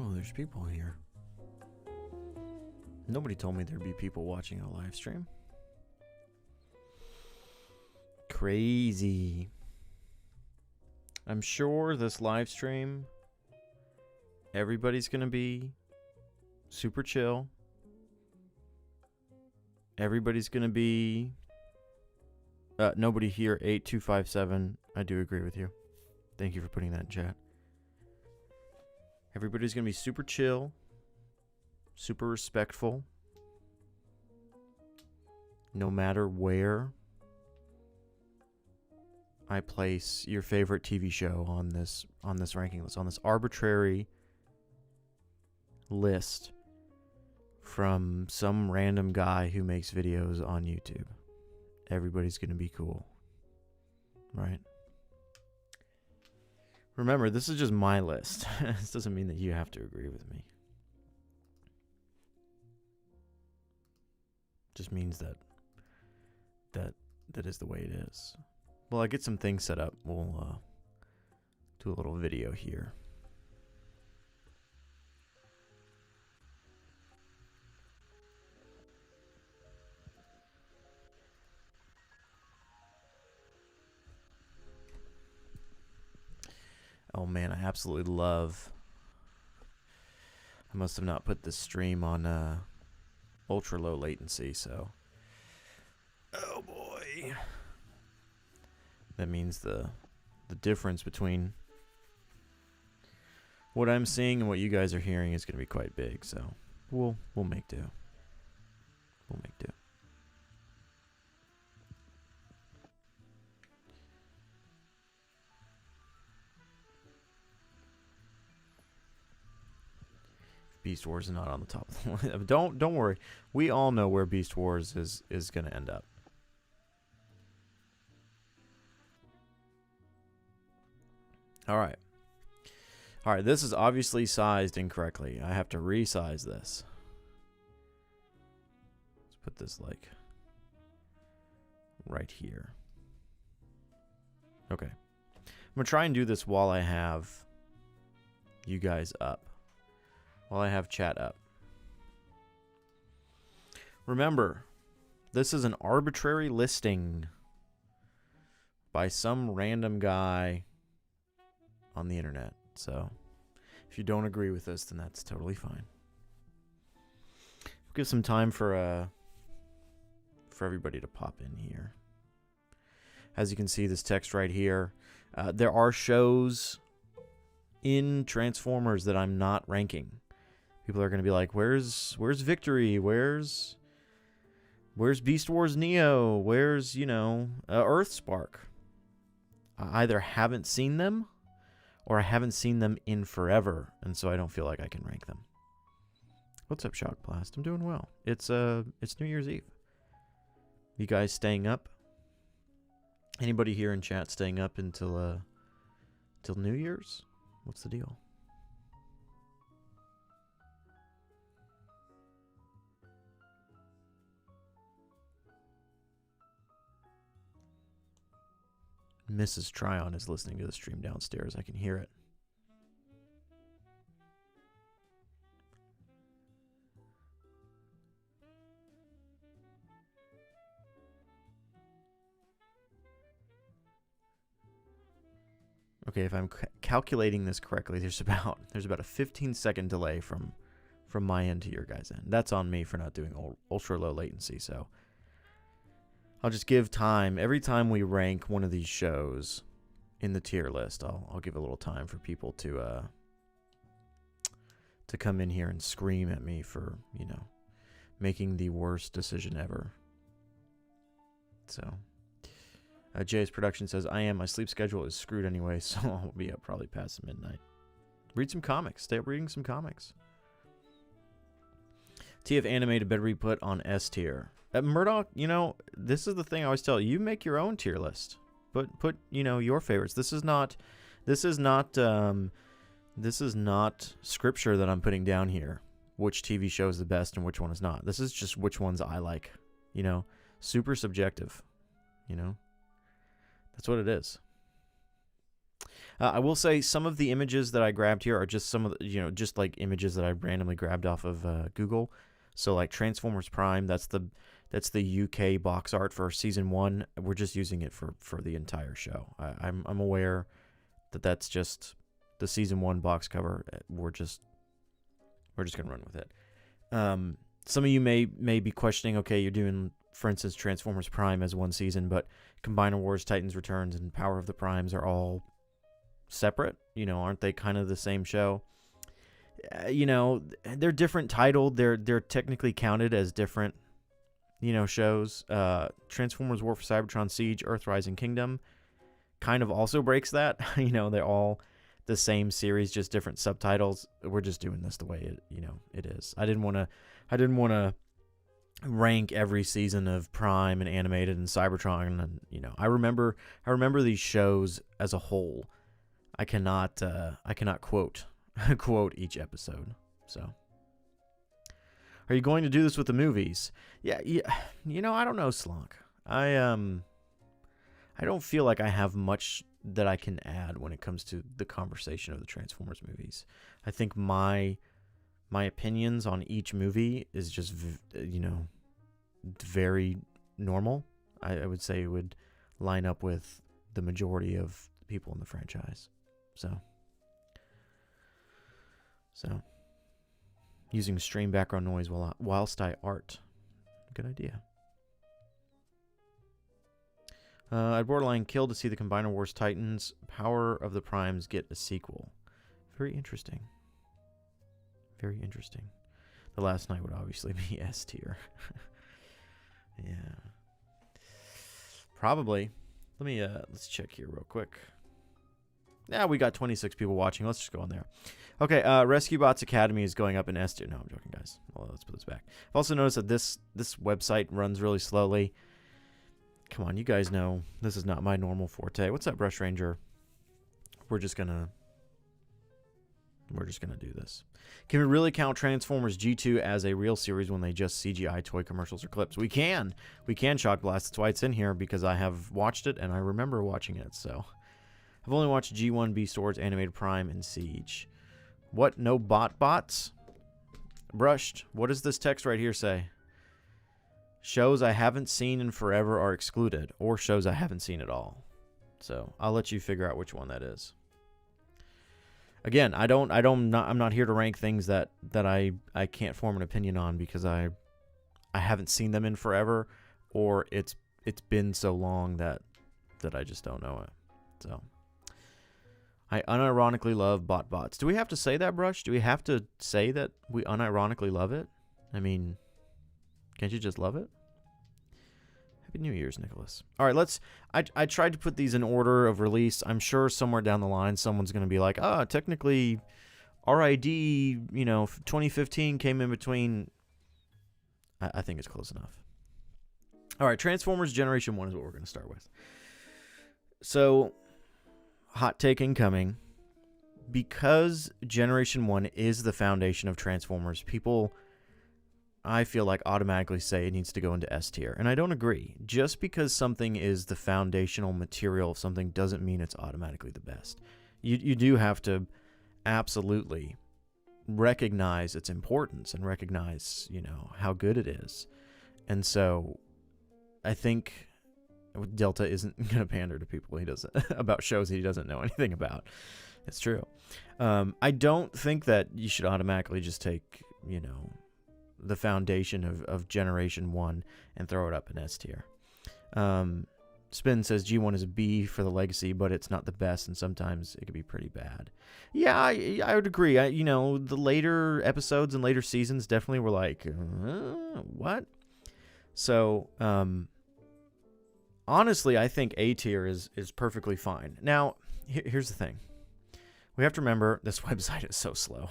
Oh, there's people here. Nobody told me there'd be people watching a live stream. Crazy. I'm sure this live stream, everybody's going to be super chill. Everybody's going to be... nobody here, 8257. I do agree with you. Thank you for putting that in chat. Everybody's going to be super chill, super respectful, no matter where I place your favorite TV show on this ranking list, on this arbitrary list from some random guy who makes videos on YouTube. Everybody's going to be cool, right? Remember, this is just my list. This doesn't mean that you have to agree with me. Just means that is the way it is. Well, I get some things set up. We'll do a little video here. Oh man, I absolutely love... I must have not put this stream on ultra low latency, so... Oh boy. That means the difference between what I'm seeing and what you guys are hearing is going to be quite big, so we'll make do. We'll make do. Beast Wars is not on the top of the line. Don't worry. We all know where Beast Wars is going to end up. All right. All right, this is obviously sized incorrectly. I have to resize this. Let's put this like right here. Okay. I'm going to try and do this while I have you guys up. While I have chat up. Remember, this is an arbitrary listing by some random guy on the internet. So, if you don't agree with this, then that's totally fine. We'll give some time for everybody to pop in here. As you can see, this text right here, there are shows in Transformers that I'm not ranking. People are going to be like, where's Victory? Where's Beast Wars Neo? Where's, Earthspark? I either haven't seen them or I haven't seen them in forever, and so I don't feel like I can rank them. What's up, Shockblast? I'm doing well. It's New Year's Eve. You guys staying up? Anybody here in chat staying up until New Year's? What's the deal? Mrs. Tryon is listening to the stream downstairs. I can hear it. Okay, if I'm calculating this correctly, there's about a 15-second delay from my end to your guys' end. That's on me for not doing ultra low latency, so I'll just give time. Every time we rank one of these shows in the tier list, I'll give a little time for people to come in here and scream at me for, making the worst decision ever. So, Jay's Production says, my sleep schedule is screwed anyway, so I'll be up probably past midnight. Read some comics. Stay up reading some comics. TF Animated better be put on S tier. Murdoch, this is the thing I always tell you. You make your own tier list. Put your favorites. This is not scripture that I'm putting down here. Which TV show is the best and which one is not. This is just which ones I like. Super subjective. That's what it is. I will say some of the images that I grabbed here are just some of the, just like images that I randomly grabbed off of Google. So like Transformers Prime, that's the UK box art for season 1. We're just using it for the entire show. I'm aware that that's just the season 1 box cover. We're just gonna run with it. Some of you may be questioning, okay, you're doing, for instance, Transformers Prime as one season, but Combiner Wars, Titans Returns, and Power of the Primes are all separate. Aren't they kind of the same show? They're different titled. They're technically counted as different, shows. Transformers War for Cybertron Siege, Earthrise, and Kingdom kind of also breaks that. They're all the same series, just different subtitles. We're just doing this the way it is. I didn't want to rank every season of Prime and Animated and Cybertron, and I remember these shows as a whole. I cannot quote each episode. So, are you going to do this with the movies? Yeah. I don't know, Slunk. I don't feel like I have much that I can add when it comes to the conversation of the Transformers movies. I think my opinions on each movie is just very normal. I would say it would line up with the majority of people in the franchise. So using stream background noise whilst I art. Good idea. I'd borderline kill to see the Combiner Wars Titans Power of the Primes get a sequel. Very interesting. Very interesting. The Last Night would obviously be S tier. Yeah. Probably. Let's check here real quick. Yeah, we got 26 people watching. Let's just go on there. Okay, Rescue Bots Academy is going up in S tier. No, I'm joking, guys. Well, let's put this back. I've also noticed that this website runs really slowly. Come on, you guys know this is not my normal forte. What's up, Brush Ranger? We're just gonna do this. Can we really count Transformers G2 as a real series when they just CGI toy commercials or clips? We can. Shock Blast. That's why it's in here, because I have watched it and I remember watching it. So I've only watched G1, Beast Wars, Animated Prime, and Siege. What? No bots? Brushed. What does this text right here say? Shows I haven't seen in forever are excluded, or shows I haven't seen at all. So I'll let you figure out which one that is. Again, I'm not here to rank things that I can't form an opinion on because I haven't seen them in forever, or it's been so long that I just don't know it. So I unironically love bots. Do we have to say that, Brush? Do we have to say that we unironically love it? I mean, can't you just love it? Happy New Year's, Nicholas. All right, I tried to put these in order of release. I'm sure somewhere down the line someone's going to be like, technically RID, 2015 came in between. I think it's close enough. All right, Transformers Generation 1 is what we're going to start with. So, hot take incoming. Because Generation 1 is the foundation of Transformers, people, I feel like, automatically say it needs to go into S tier. And I don't agree. Just because something is the foundational material of something doesn't mean it's automatically the best. You do have to absolutely recognize its importance and recognize, how good it is. And so I think Delta isn't going to pander to people about shows he doesn't know anything about. It's true. I don't think that you should automatically just take, the foundation of Generation 1 and throw it up in S tier. Spin says G1 is a B for the legacy, but it's not the best, and sometimes it can be pretty bad. Yeah, I would agree. The later episodes and later seasons definitely were like, what? So, honestly, I think A tier is perfectly fine. Now, here's the thing. We have to remember this website is so slow.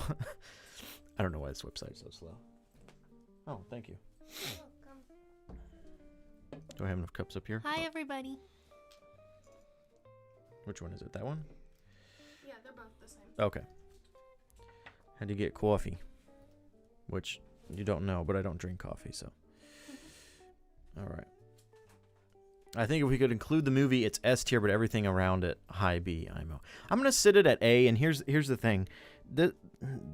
I don't know why this website is so slow. Oh, thank you. Welcome. Do I have enough cups up here? Hi, everybody. Which one is it? That one? Yeah, they're both the same. Okay. Had to get coffee, which you don't know, but I don't drink coffee, so. All right. I think if we could include the movie, it's S tier, but everything around it, high B, IMO. I'm gonna sit it at A, and here's the thing.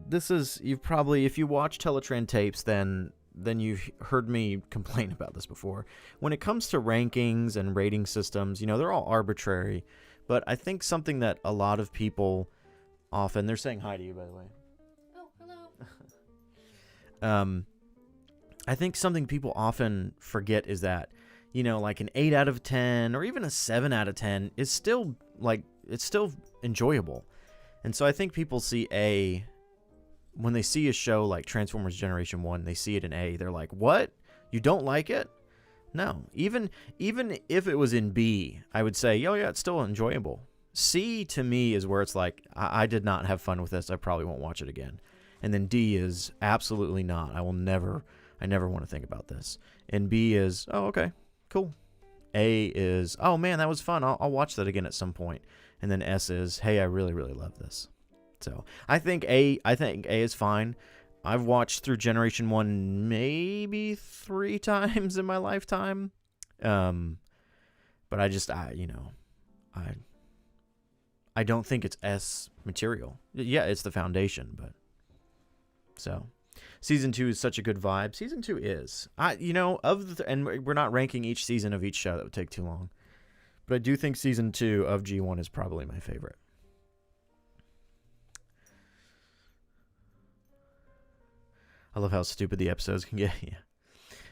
This is, you've probably, if you watch Teletran tapes, then you've heard me complain about this before. When it comes to rankings and rating systems, they're all arbitrary. But I think something that a lot of people often, they're saying hi to you, by the way. Oh, hello. I think something people often forget is that, like an 8 out of 10 or even a 7 out of 10 is still, it's still enjoyable. And so I think people see A, when they see a show like Transformers Generation 1, they see it in A, they're like, what? You don't like it? No. Even if it was in B, I would say, oh yeah, it's still enjoyable. C, to me, is where it's like, I did not have fun with this. I probably won't watch it again. And then D is absolutely not. I never want to think about this. And B is, oh, okay, cool. A is, oh man, that was fun. I'll watch that again at some point. And then S is, hey, I really, really love this. So I think A is fine. I've watched through Generation 1 maybe 3 times in my lifetime. But I don't think it's S material. Yeah, it's the foundation, but so season 2 is such a good vibe. Season 2 is. And we're not ranking each season of each show. That would take too long. But I do think season 2 of G1 is probably my favorite. I love how stupid the episodes can get. Yeah.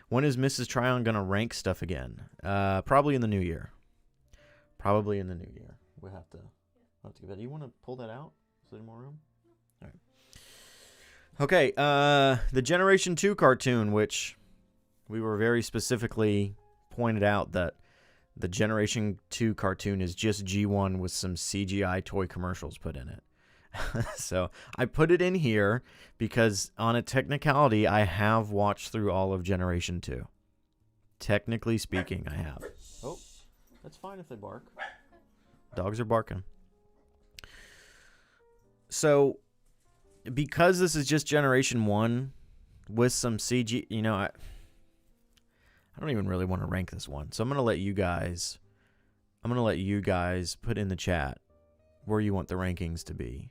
When is Mrs. Tryon going to rank stuff again? Probably in the new year. We'll have to give that. Do you want to pull that out? Is there more room? All right. Okay, the Generation 2 cartoon, which we were very specifically pointed out that the Generation 2 cartoon is just G1 with some CGI toy commercials put in it. So I put it in here because on a technicality, I have watched through all of Generation 2. Technically speaking, I have. Oh, that's fine if they bark. Dogs are barking. So because this is just Generation 1 with some CG, I don't even really want to rank this one. So I'm going to let you guys put in the chat where you want the rankings to be.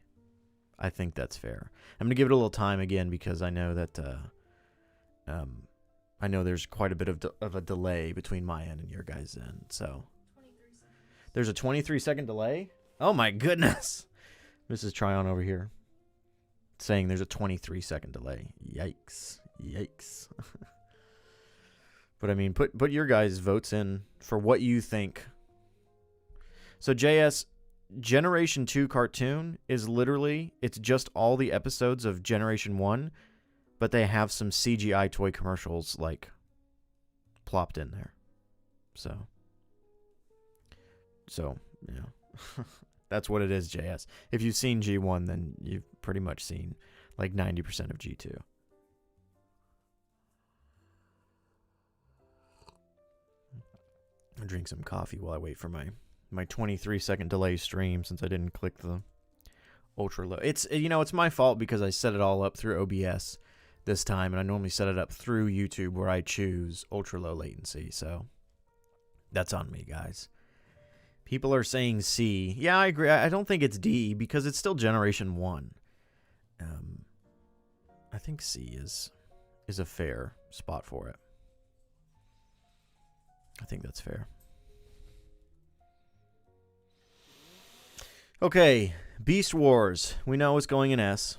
I think that's fair. I'm going to give it a little time again because I know that I know there's quite a bit of a delay between my end and your guys' end. So 23 seconds. There's a 23-second delay? Oh my goodness. Mrs. Tryon over here saying there's a 23-second delay. Yikes. But I mean, put your guys' votes in for what you think. So JS, Generation 2 cartoon is literally, it's just all the episodes of Generation 1, but they have some CGI toy commercials plopped in there. So that's what it is, JS. If you've seen G1, then you've pretty much seen 90% of G2. I'll drink some coffee while I wait for my 23-second delay stream since I didn't click the ultra low. It's my fault because I set it all up through OBS this time, and I normally set it up through YouTube where I choose ultra low latency. So that's on me, guys. People are saying C. Yeah, I agree. I don't think it's D because it's still Generation 1. I think C is a fair spot for it. I think that's fair. Okay, Beast Wars. We know it's going in S.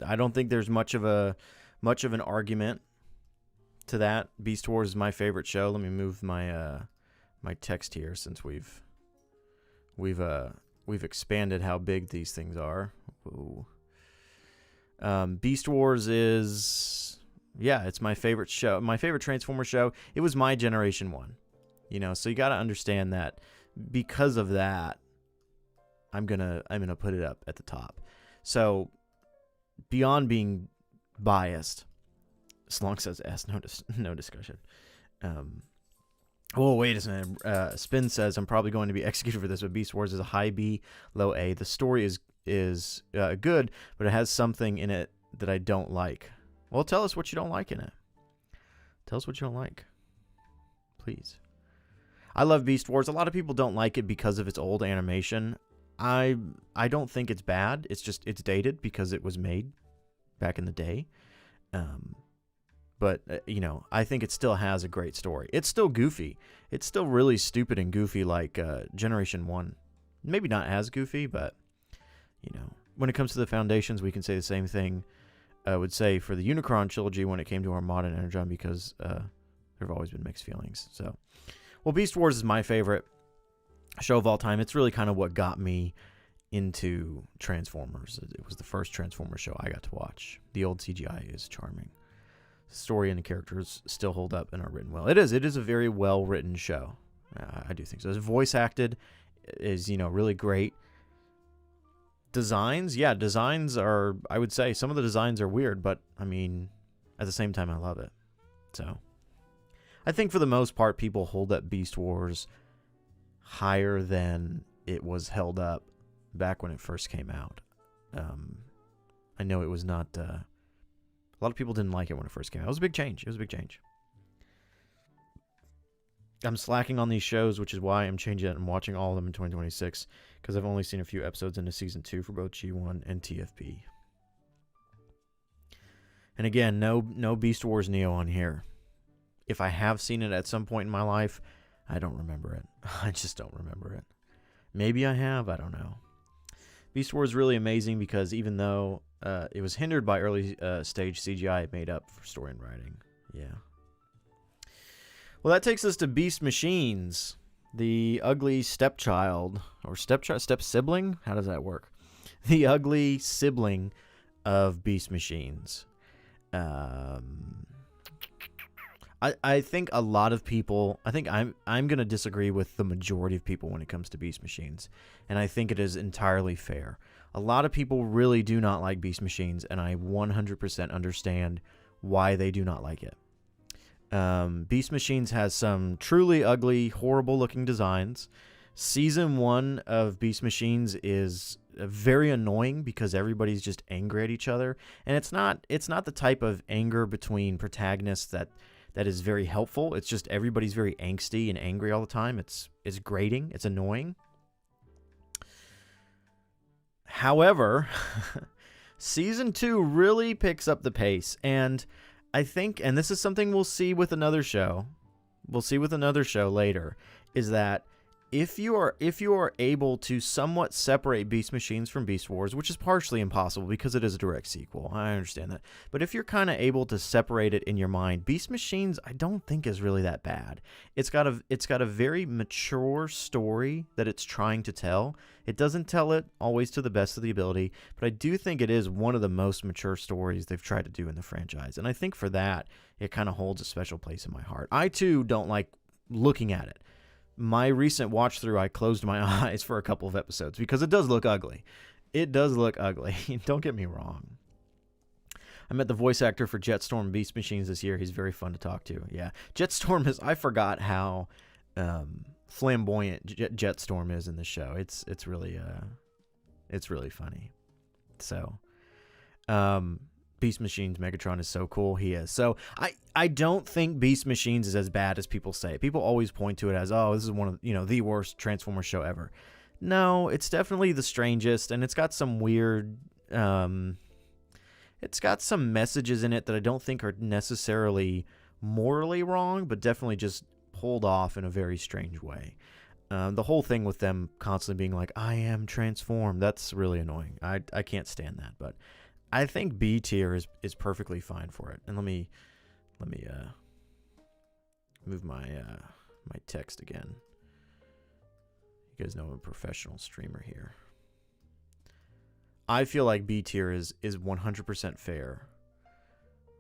I don't think there's much of an argument to that. Beast Wars is my favorite show. Let me move my my text here since we've expanded how big these things are. Ooh. Beast Wars is, it's my favorite show, my favorite Transformer show. It was my Generation 1, so you got to understand that because of that, I'm gonna put it up at the top. So beyond being biased, Slunk says S, no discussion. Oh, wait a minute. Spin says, I'm probably going to be executed for this, but Beast Wars is a high B, low A. The story is good, but it has something in it that I don't like. Well, tell us what you don't like in it. Tell us what you don't like. Please. I love Beast Wars. A lot of people don't like it because of its old animation. I don't think it's bad. It's just it's dated because it was made back in the day. But you know, I think it still has a great story. It's still goofy. It's still really stupid and goofy like Generation 1. Maybe not as goofy, but you know, when it comes to the Foundations, we can say the same thing I would say for the Unicron trilogy when it came to Armada and Energon, because there have always been mixed feelings. So, well, Beast Wars is my favorite show of all time. It's really kind of what got me into Transformers. It was the first Transformers show I got to watch. The old CGI is charming. The story and the characters still hold up and are written well. It is a very well written show. I do think so. It's voice acted, is, you know, really great. Designs are, I would say some of the designs are weird, but I mean, at the same time, I love it. So I think for the most part, people hold up Beast Wars higher than it was held up back when it first came out. I know it was not, a lot of people didn't like it when it first came out. It was a big change. I'm slacking on these shows, which is why I'm changing it and watching all of them in 2026, because I've only seen a few episodes into Season 2 for both G1 and TFP. And again, no Beast Wars Neo on here. If I have seen it at some point in my life, I don't remember it. I just don't remember it. Maybe I have, I don't know. Beast Wars is really amazing because even though it was hindered by early stage CGI, it made up for story and writing. Yeah. Well, that takes us to Beast Machines, the ugly stepchild, or step-sibling? How does that work? The ugly sibling of Beast Machines. I think a lot of people, I think I'm going to disagree with the majority of people when it comes to Beast Machines, and I think it is entirely fair. A lot of people really do not like Beast Machines, and I 100% understand why they do not like it. Beast Machines has some truly ugly, horrible-looking designs. Season 1 of Beast Machines is very annoying because everybody's just angry at each other, and it's not the type of anger between protagonists that is very helpful. It's just everybody's very angsty and angry all the time. It's grating. It's annoying. However, Season 2 really picks up the pace, and I think, and this is something we'll see with another show later, is that if you are able to somewhat separate Beast Machines from Beast Wars, which is partially impossible because it is a direct sequel, I understand that, but if you're kind of able to separate it in your mind, Beast Machines I don't think is really that bad. It's got a very mature story that it's trying to tell. It doesn't tell it always to the best of the ability, but I do think it is one of the most mature stories they've tried to do in the franchise, and I think for that it kind of holds a special place in my heart. I too don't like looking at it. My recent watch through, I closed my eyes for a couple of episodes because it does look ugly. It does look ugly. Don't get me wrong. I met the voice actor for Jetstorm Beast Machines this year. He's very fun to talk to. Yeah, Jetstorm is. I forgot how flamboyant Jetstorm is in the show. It's really funny. So, Beast Machines Megatron is so cool. He is. So I don't think Beast Machines is as bad as people say. People always point to it as, oh, this is one of, the worst Transformers show ever. No, it's definitely the strangest, and it's got some weird, it's got some messages in it that I don't think are necessarily morally wrong, but definitely just pulled off in a very strange way. The whole thing with them constantly being like, I am transformed, that's really annoying. I can't stand that, but I think B tier is perfectly fine for it. And let me move my my text again. You guys know I'm a professional streamer here. I feel like B tier is 100% fair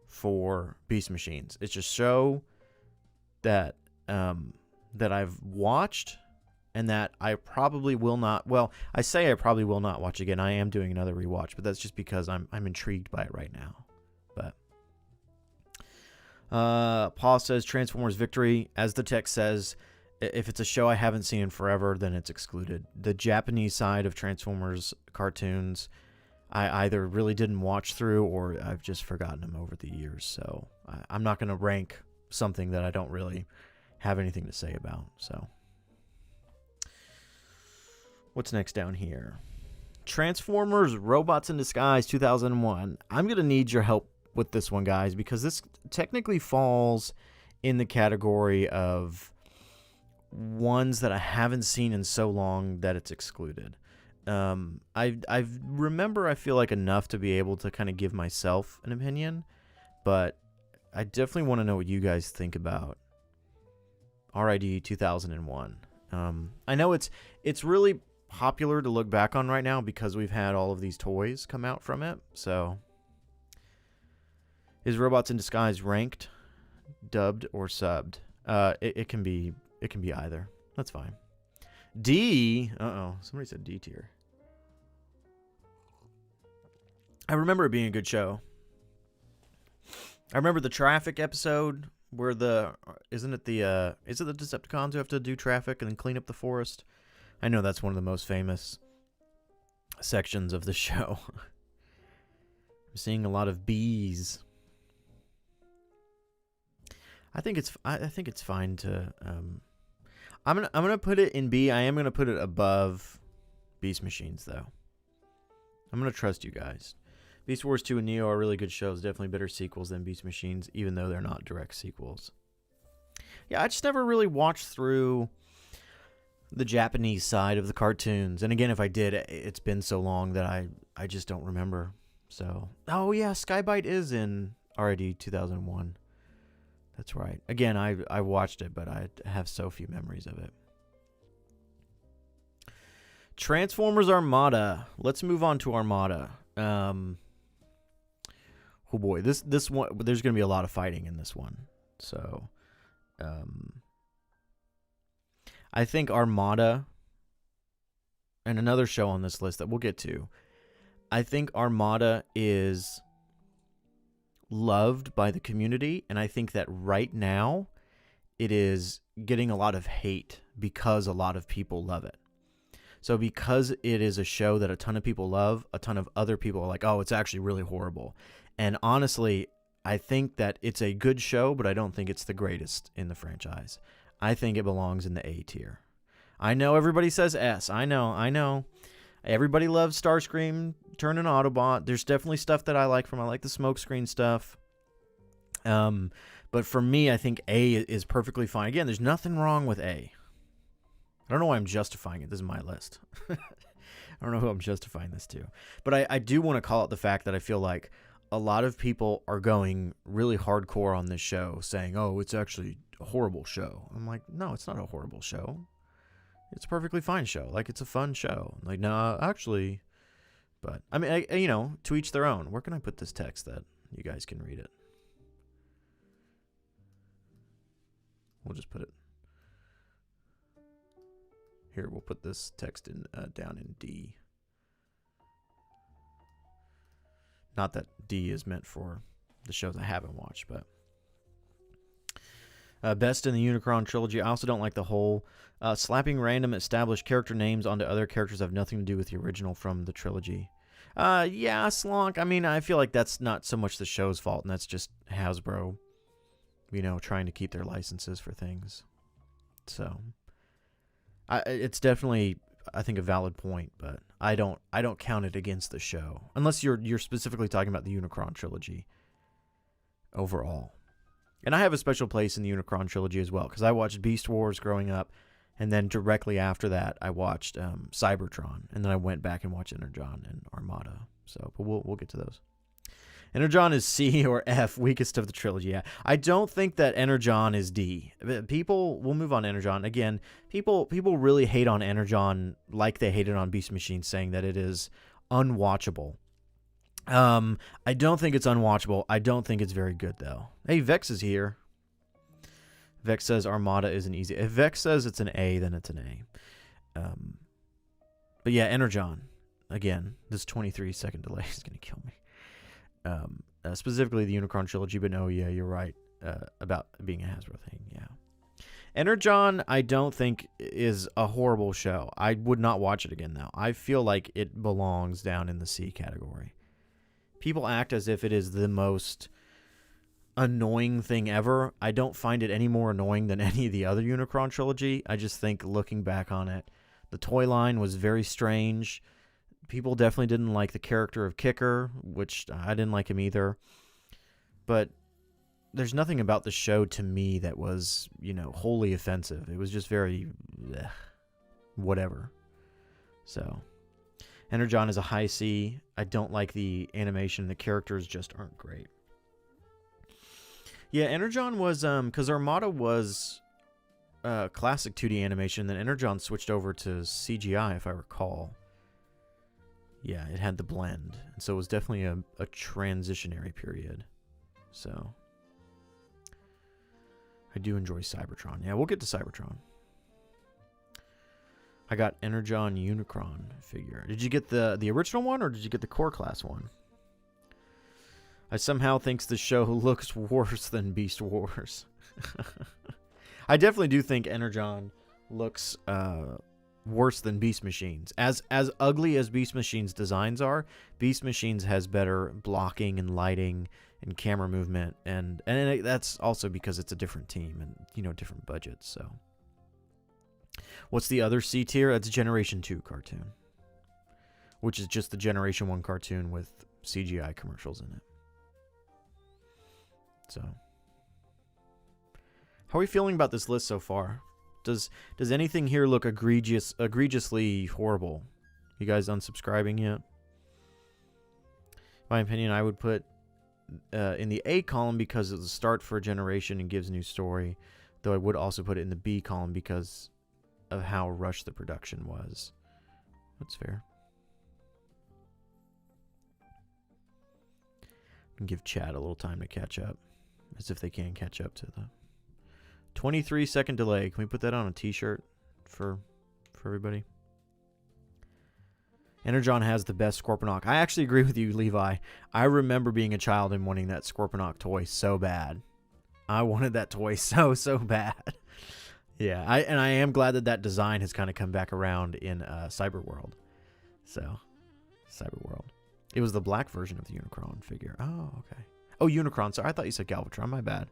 for Beast Machines. It's a show that that I've watched and that I probably will not. Well, I say I probably will not watch again. I am doing another rewatch, but that's just because I'm intrigued by it right now. But Paul says Transformers Victory. As the text says, if it's a show I haven't seen in forever, then it's excluded. The Japanese side of Transformers cartoons, I either really didn't watch through or I've just forgotten them over the years. So I'm not going to rank something that I don't really have anything to say about. So What's next down here? Transformers Robots in Disguise 2001. I'm going to need your help with this one, guys, because this technically falls in the category of ones that I haven't seen in so long that it's excluded. I remember, I feel like, enough to be able to kind of give myself an opinion, but I definitely want to know what you guys think about RID 2001. I know it's really popular to look back on right now because we've had all of these toys come out from it. So, is Robots in Disguise ranked, dubbed, or subbed? It can be either. That's fine. D. Somebody said D tier. I remember it being a good show. I remember the traffic episode where is it the Decepticons who have to do traffic and then clean up the forest? I know that's one of the most famous sections of the show. I'm seeing a lot of bees. I think it's fine to I'm gonna put it in B. I am gonna put it above Beast Machines though. I'm gonna trust you guys. Beast Wars 2 and Neo are really good shows. Definitely better sequels than Beast Machines, even though they're not direct sequels. Yeah, I just never really watched through the Japanese side of the cartoons. And again, if I did, it's been so long that I just don't remember. So, oh yeah, Skybite is in RID 2001. That's right. Again, I watched it, but I have so few memories of it. Transformers Armada. Let's move on to Armada. Oh boy, this one, there's going to be a lot of fighting in this one. So, I think Armada, and another show on this list that we'll get to, I think Armada is loved by the community, and I think that right now it is getting a lot of hate because a lot of people love it. So because it is a show that a ton of people love, a ton of other people are like, oh, it's actually really horrible. And honestly, I think that it's a good show, but I don't think it's the greatest in the franchise. I think it belongs in the A tier. I know everybody says S. I know. Everybody loves Starscream turning Autobot. There's definitely stuff that I like from. I like the smokescreen stuff. But for me, I think A is perfectly fine. Again, there's nothing wrong with A. I don't know why I'm justifying it. This is my list. I don't know who I'm justifying this to. But I do want to call out the fact that I feel like a lot of people are going really hardcore on this show, saying, oh, it's actually a horrible show. I'm like, no, it's not a horrible show. It's a perfectly fine show. Like, it's a fun show. Like, nah, actually. But, I mean, to each their own. Where can I put this text that you guys can read it? We'll just put it. Here, we'll put this text in down in D. Not that D is meant for the shows I haven't watched, but best in the Unicron trilogy. I also don't like the whole slapping random established character names onto other characters that have nothing to do with the original from the trilogy. Yeah, Slonk. I mean, I feel like that's not so much the show's fault, and that's just Hasbro, trying to keep their licenses for things. So, it's definitely, I think, a valid point, but I don't count it against the show unless you're specifically talking about the Unicron trilogy overall. And I have a special place in the Unicron trilogy as well because I watched Beast Wars growing up, and then directly after that I watched Cybertron, and then I went back and watched Energon and Armada. So, but we'll get to those. Energon is C or F, weakest of the trilogy. Yeah, I don't think that Energon is D. We'll move on to Energon. Again, people really hate on Energon like they hated on Beast Machine, saying that it is unwatchable. I don't think it's unwatchable. I don't think it's very good, though. Hey, Vex is here. Vex says Armada isn't easy. If Vex says it's an A, then it's an A. But yeah, Energon. Again, this 23-second delay is going to kill me. Specifically the Unicron trilogy, but no, yeah, you're right about being a Hasbro thing, yeah. Energon, I don't think is a horrible show. I would not watch it again, though. I feel like it belongs down in the C category. People act as if it is the most annoying thing ever. I don't find it any more annoying than any of the other Unicron trilogy. I just think, looking back on it, The toy line was very strange. People definitely didn't like the character of Kicker, which I didn't like him either. But there's nothing about the show to me that was, wholly offensive. It was just very whatever. So, Energon is a high C. I don't like the animation. The characters just aren't great. Yeah, Energon was, because Armada was classic 2D animation, then Energon switched over to CGI, if I recall. Yeah, it had the blend. And so it was definitely a transitionary period. So, I do enjoy Cybertron. Yeah, we'll get to Cybertron. I got Energon Unicron figure. Did you get the original one, or did you get the core class one? I somehow think the show looks worse than Beast Wars. I definitely do think Energon looks worse than Beast Machines. As ugly as Beast Machines' designs are, Beast Machines has better blocking and lighting and camera movement, and that's also because it's a different team and different budgets. So, what's the other C tier? That's Generation 2 cartoon, which is just the Generation 1 cartoon with CGI commercials in it. So, how are we feeling about this list so far? Does anything here look egregiously horrible? You guys unsubscribing yet? My opinion, I would put in the A column because it's a start for a generation and gives new story. Though I would also put it in the B column because of how rushed the production was. That's fair. And give chat a little time to catch up. As if they can catch up to the 23-second delay. Can we put that on a t-shirt for everybody? Energon has the best Scorponok. I actually agree with you, Levi. I remember being a child and wanting that Scorponok toy so bad. I wanted that toy so bad. Yeah, I am glad that design has kind of come back around in Cyberworld. So, Cyberworld. It was the black version of the Unicron figure. Oh, okay. Oh, Unicron. Sorry, I thought you said Galvatron. My bad.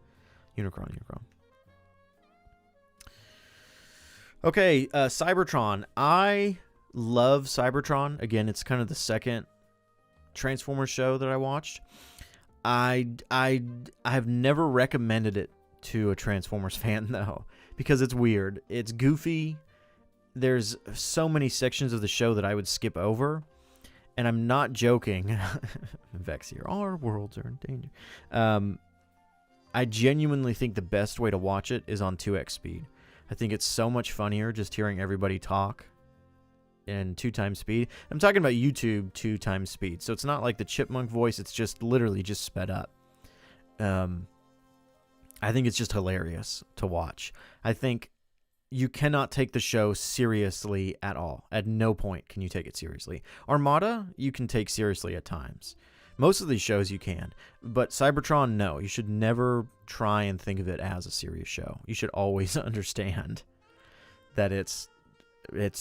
Unicron. Okay, Cybertron. I love Cybertron. Again, it's kind of the second Transformers show that I watched. I have never recommended it to a Transformers fan, though, because it's weird. It's goofy. There's so many sections of the show that I would skip over. And I'm not joking. Vex here. Our worlds are in danger. I genuinely think the best way to watch it is on 2x speed. I think it's so much funnier just hearing everybody talk in 2x speed. I'm talking about YouTube 2x speed. So it's not like the chipmunk voice. It's just literally just sped up. I think it's just hilarious to watch. I think you cannot take the show seriously at all. At no point can you take it seriously. Armada, you can take seriously at times. Most of these shows you can. But Cybertron, no. You should never try and think of it as a serious show. You should always understand that it's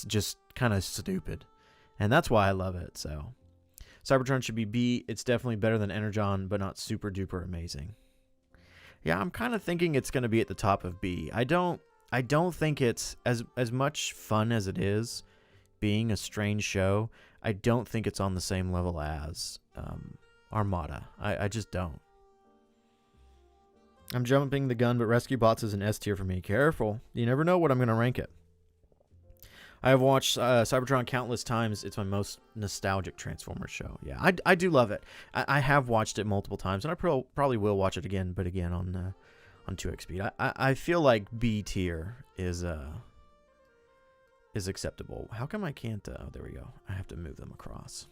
just kind of stupid. And that's why I love it. So Cybertron should be B. It's definitely better than Energon, but not super duper amazing. Yeah, I'm kind of thinking it's going to be at the top of B. I don't think it's as much fun as it is being a strange show. I don't think it's on the same level as Armada. I just don't. I'm jumping the gun, but Rescue Bots is an S tier for me. Careful. You never know what I'm going to rank it. I have watched Cybertron countless times. It's my most nostalgic Transformers show. Yeah, I do love it. I have watched it multiple times, and I probably will watch it again, but again on 2x speed. I feel like B tier is acceptable. How come I can't? Oh, there we go. I have to move them across.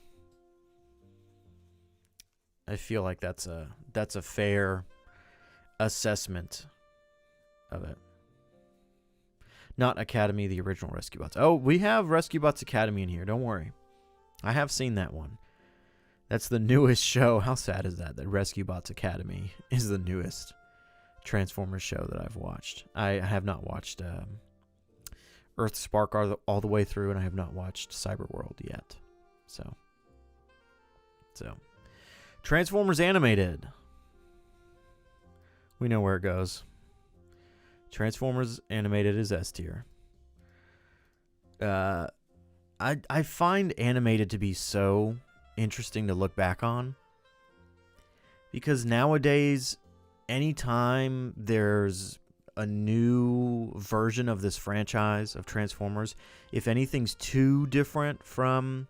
I feel like that's a fair assessment of it. Not Academy, the original Rescue Bots. Oh, we have Rescue Bots Academy in here. Don't worry. I have seen that one. That's the newest show. How sad is that Rescue Bots Academy is the newest Transformers show that I've watched. I have not watched Earthspark all the way through, and I have not watched Cyberworld yet. So Transformers Animated. We know where it goes. Transformers Animated is S tier. I find animated to be so interesting to look back on, because nowadays, anytime there's a new version of this franchise of Transformers, if anything's too different from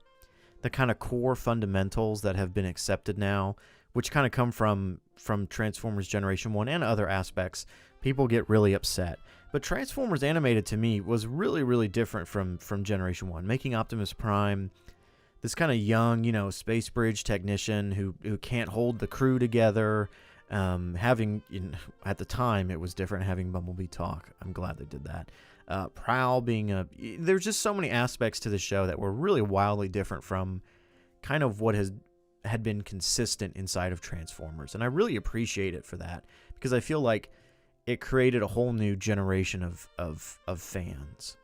the kind of core fundamentals that have been accepted now, which kind of come from Transformers Generation 1 and other aspects, people get really upset. But Transformers Animated, to me, was really, really different from Generation 1, making Optimus Prime this kind of young, space bridge technician who can't hold the crew together. Having, at the time, it was different having Bumblebee talk. I'm glad they did that. Prowl being there's just so many aspects to the show that were really wildly different from kind of what had been consistent inside of Transformers. And I really appreciate it for that, because I feel like it created a whole new generation of fans.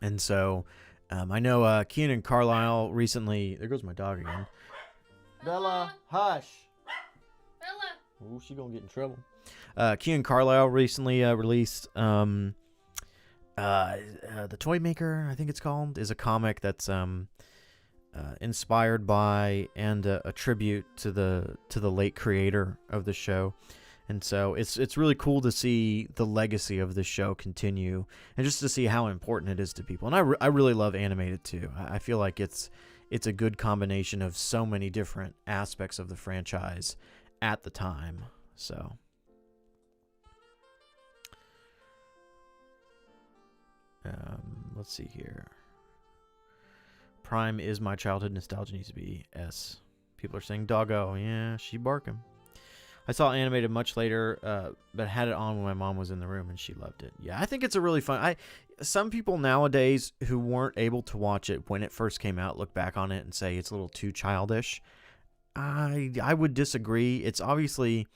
And so, I know Keenan Carlisle recently... There goes my dog again. Bella, hush! Bella! Ooh, she gonna get in trouble. Keenan Carlisle recently released The Toy Maker, I think it's called, is a comic that's inspired by and a tribute to the late creator of the show. And so it's really cool to see the legacy of the show continue, and just to see how important it is to people. And I really love animated too. I feel like it's a good combination of so many different aspects of the franchise at the time. So let's see here. Prime is my childhood nostalgia, needs to be S. People are saying doggo. Yeah, she barking. I saw animated much later, but had it on when my mom was in the room, and she loved it. Yeah, I think it's a really fun... Some people nowadays who weren't able to watch it when it first came out look back on it and say it's a little too childish. I would disagree. It's obviously...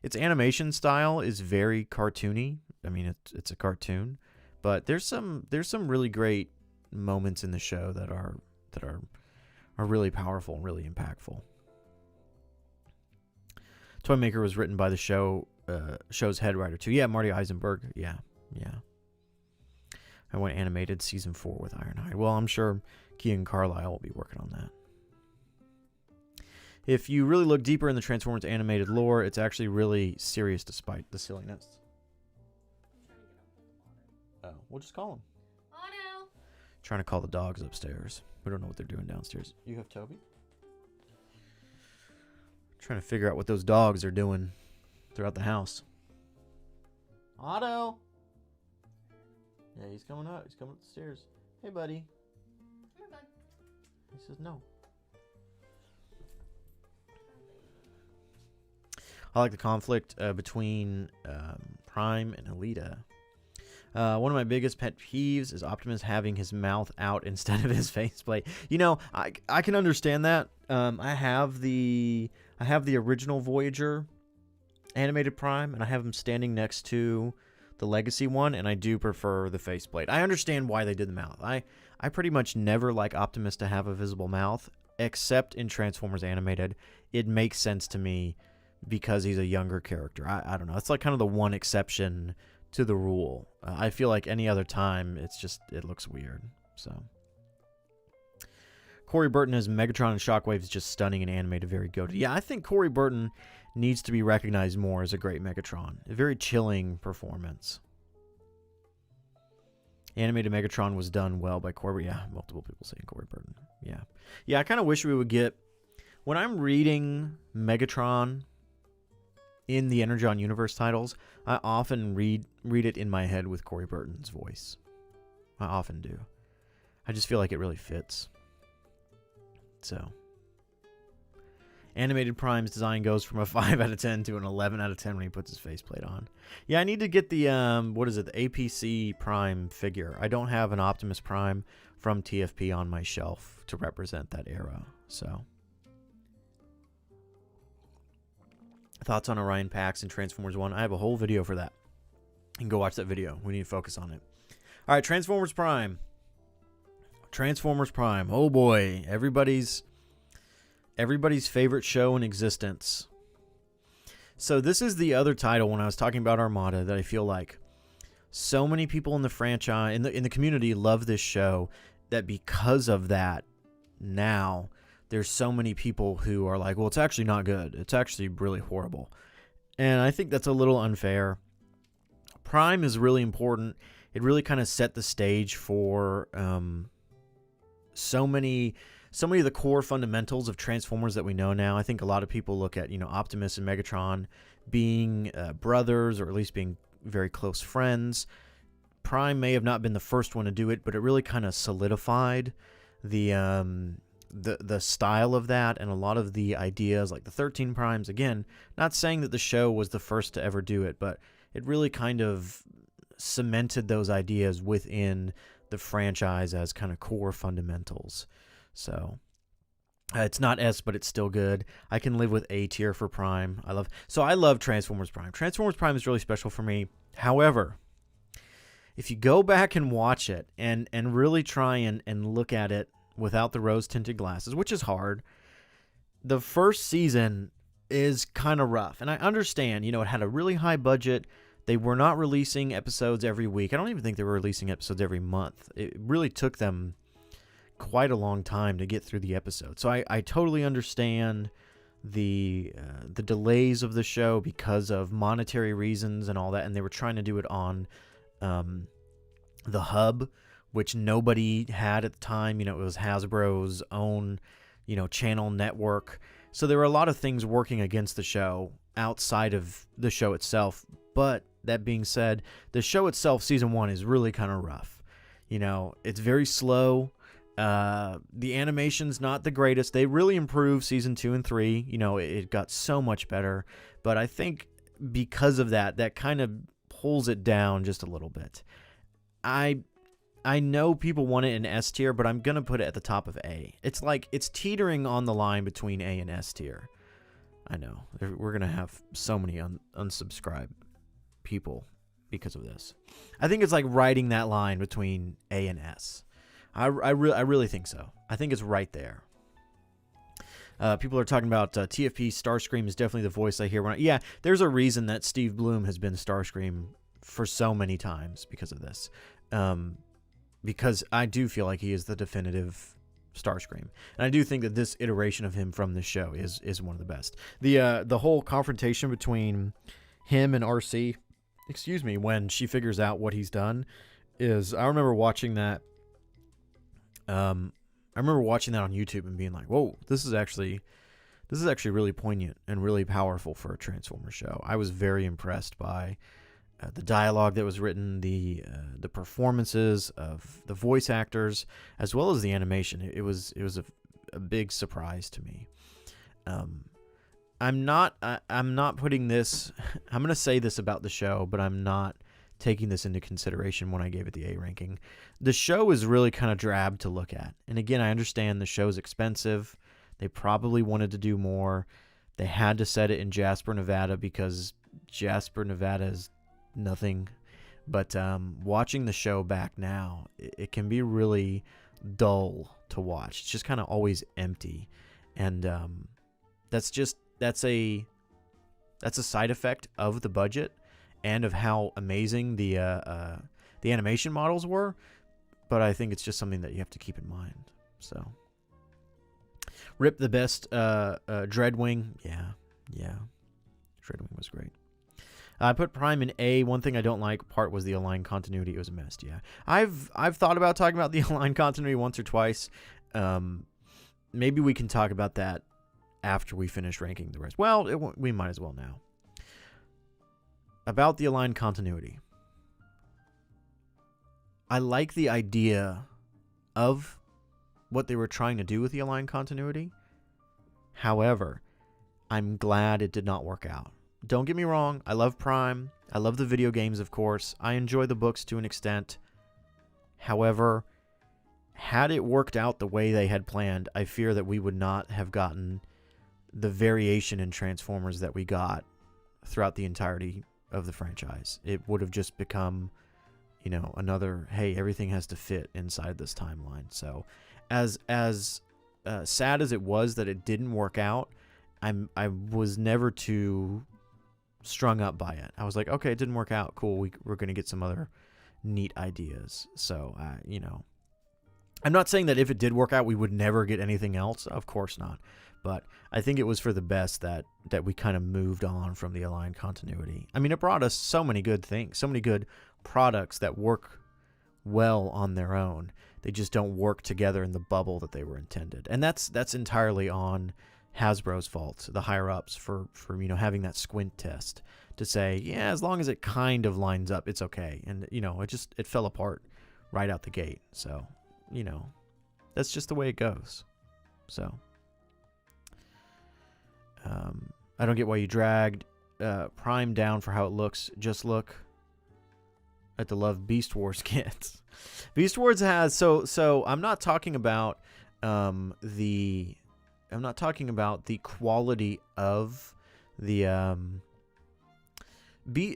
Its animation style is very cartoony. I mean, it's a cartoon. But there's some really great moments in the show that are really powerful and really impactful. Toymaker was written by the show's head writer too. Yeah, Marty Eisenberg. Yeah. I went animated season 4 with Ironhide. Well, I'm sure Keegan Carlisle will be working on that. If you really look deeper in the Transformers animated lore, it's actually really serious despite the silliness. Oh, we'll just call him. Otto! Trying to call the dogs upstairs. We don't know what they're doing downstairs. You have Toby? Trying to figure out what those dogs are doing throughout the house. Otto! Yeah, he's coming up. He's coming up the stairs. Hey, buddy. Come here, bud. He says no. I like the conflict between Prime and Alita. One of my biggest pet peeves is Optimus having his mouth out instead of his faceplate. I can understand that. I have the original Voyager animated Prime, and I have him standing next to the Legacy one, and I do prefer the faceplate. I understand why they did the mouth. I pretty much never like Optimus to have a visible mouth, except in Transformers Animated. It makes sense to me because he's a younger character. I don't know. It's like kind of the one exception to the rule. I feel like any other time, it looks weird. So Corey Burton as Megatron and Shockwave is just stunning and animated, very goated. Yeah, I think Corey Burton needs to be recognized more as a great Megatron. A very chilling performance. Animated Megatron was done well by Corey. Yeah, multiple people saying Corey Burton. Yeah, I kind of wish we would get... When I'm reading Megatron in the Energon Universe titles, I often read it in my head with Corey Burton's voice. I often do. I just feel like it really fits. So, Animated Prime's design goes from a 5 out of 10 to an 11 out of 10 when he puts his faceplate on. Yeah, I need to get the, the APC Prime figure. I don't have an Optimus Prime from TFP on my shelf to represent that era, so... Thoughts on Orion Pax and Transformers 1? I have a whole video for that. You can go watch that video. We need to focus on it. All right, Transformers Prime. Transformers Prime. Oh boy, everybody's favorite show in existence. So this is the other title when I was talking about Armada that I feel like so many people in the franchise, in the community, love this show. that because of that, now there's so many people who are like, well, it's actually not good. It's actually really horrible. And I think that's a little unfair. Prime is really important. It really kind of set the stage for so many of the core fundamentals of Transformers that we know now. I think a lot of people look at, Optimus and Megatron being brothers, or at least being very close friends. Prime may have not been the first one to do it, but it really kind of solidified the style of that, and a lot of the ideas, like the 13 Primes. Again, not saying that the show was the first to ever do it, but it really kind of cemented those ideas within the franchise as kind of core fundamentals. So it's not S, but it's still good. I can live with A tier for Prime. I love Transformers Prime. Transformers Prime is really special for me. However, if you go back and watch it and really try and look at it without the rose-tinted glasses, which is hard, the first season is kind of rough. And I understand, it had a really high budget. They were not releasing episodes every week. I don't even think they were releasing episodes every month. It really took them quite a long time to get through the episode. So I totally understand the delays of the show because of monetary reasons and all that. And they were trying to do it on the hub, which nobody had at the time. It was Hasbro's own, channel network. So there were a lot of things working against the show outside of the show itself. But that being said, the show itself, season 1, is really kind of rough. It's very slow. The animation's not the greatest. They really improved season 2 and 3. It got so much better. But I think because of that kind of pulls it down just a little bit. I know people want it in S tier, but I'm going to put it at the top of A. It's like it's teetering on the line between A and S tier. I know. We're going to have so many unsubscribed people because of this. I think it's like riding that line between A and S. I really think so. I think it's right there. People are talking about TFP. Starscream is definitely the voice I hear. Yeah, there's a reason that Steve Bloom has been Starscream for so many times because of this. Because I do feel like he is the definitive Starscream, and I do think that this iteration of him from the show is one of the best. The whole confrontation between him and RC, when she figures out what he's done, I remember watching that. I remember watching that on YouTube and being like, "Whoa, this is actually really poignant and really powerful for a Transformers show." I was very impressed by the dialogue that was written, the performances of the voice actors, as well as the animation. It was a big surprise to me. I'm not putting this. I'm going to say this about the show, but I'm not taking this into consideration when I gave it the A ranking. The show is really kind of drab to look at, and again, I understand the show's expensive. They probably wanted to do more. They had to set it in Jasper, Nevada, because Jasper, Nevada is nothing. But watching the show back now, it can be really dull to watch. It's just kind of always empty, and that's a side effect of the budget and of how amazing the animation models were. But I think it's just something that you have to keep in mind. So, rip the best Dreadwing. Yeah, Dreadwing was great. I put Prime in A. One thing I don't like part was the Align continuity. It was a mess. Yeah, I've thought about talking about the Align continuity once or twice. Maybe we can talk about that after we finish ranking the rest. Well, we might as well now. About the Align continuity, I like the idea of what they were trying to do with the Align continuity. However, I'm glad it did not work out. Don't get me wrong, I love Prime. I love the video games, of course. I enjoy the books to an extent. However, had it worked out the way they had planned, I fear that we would not have gotten the variation in Transformers that we got throughout the entirety of the franchise. It would have just become, another, hey, everything has to fit inside this timeline. So, as sad as it was that it didn't work out, I was never too strung up by it. I was like, okay, it didn't work out. Cool. We're going to get some other neat ideas. So, I'm not saying that if it did work out, we would never get anything else. Of course not. But I think it was for the best that we kind of moved on from the Aligned continuity. I mean, it brought us so many good things, so many good products that work well on their own. They just don't work together in the bubble that they were intended. And that's entirely on Hasbro's fault, the higher ups, for having that squint test to say, yeah, as long as it kind of lines up, it's okay. And it fell apart right out the gate. So, that's just the way it goes. So I don't get why you dragged Prime down for how it looks. Just look at the love Beast Wars gets. Beast Wars has so I'm not talking about the quality of the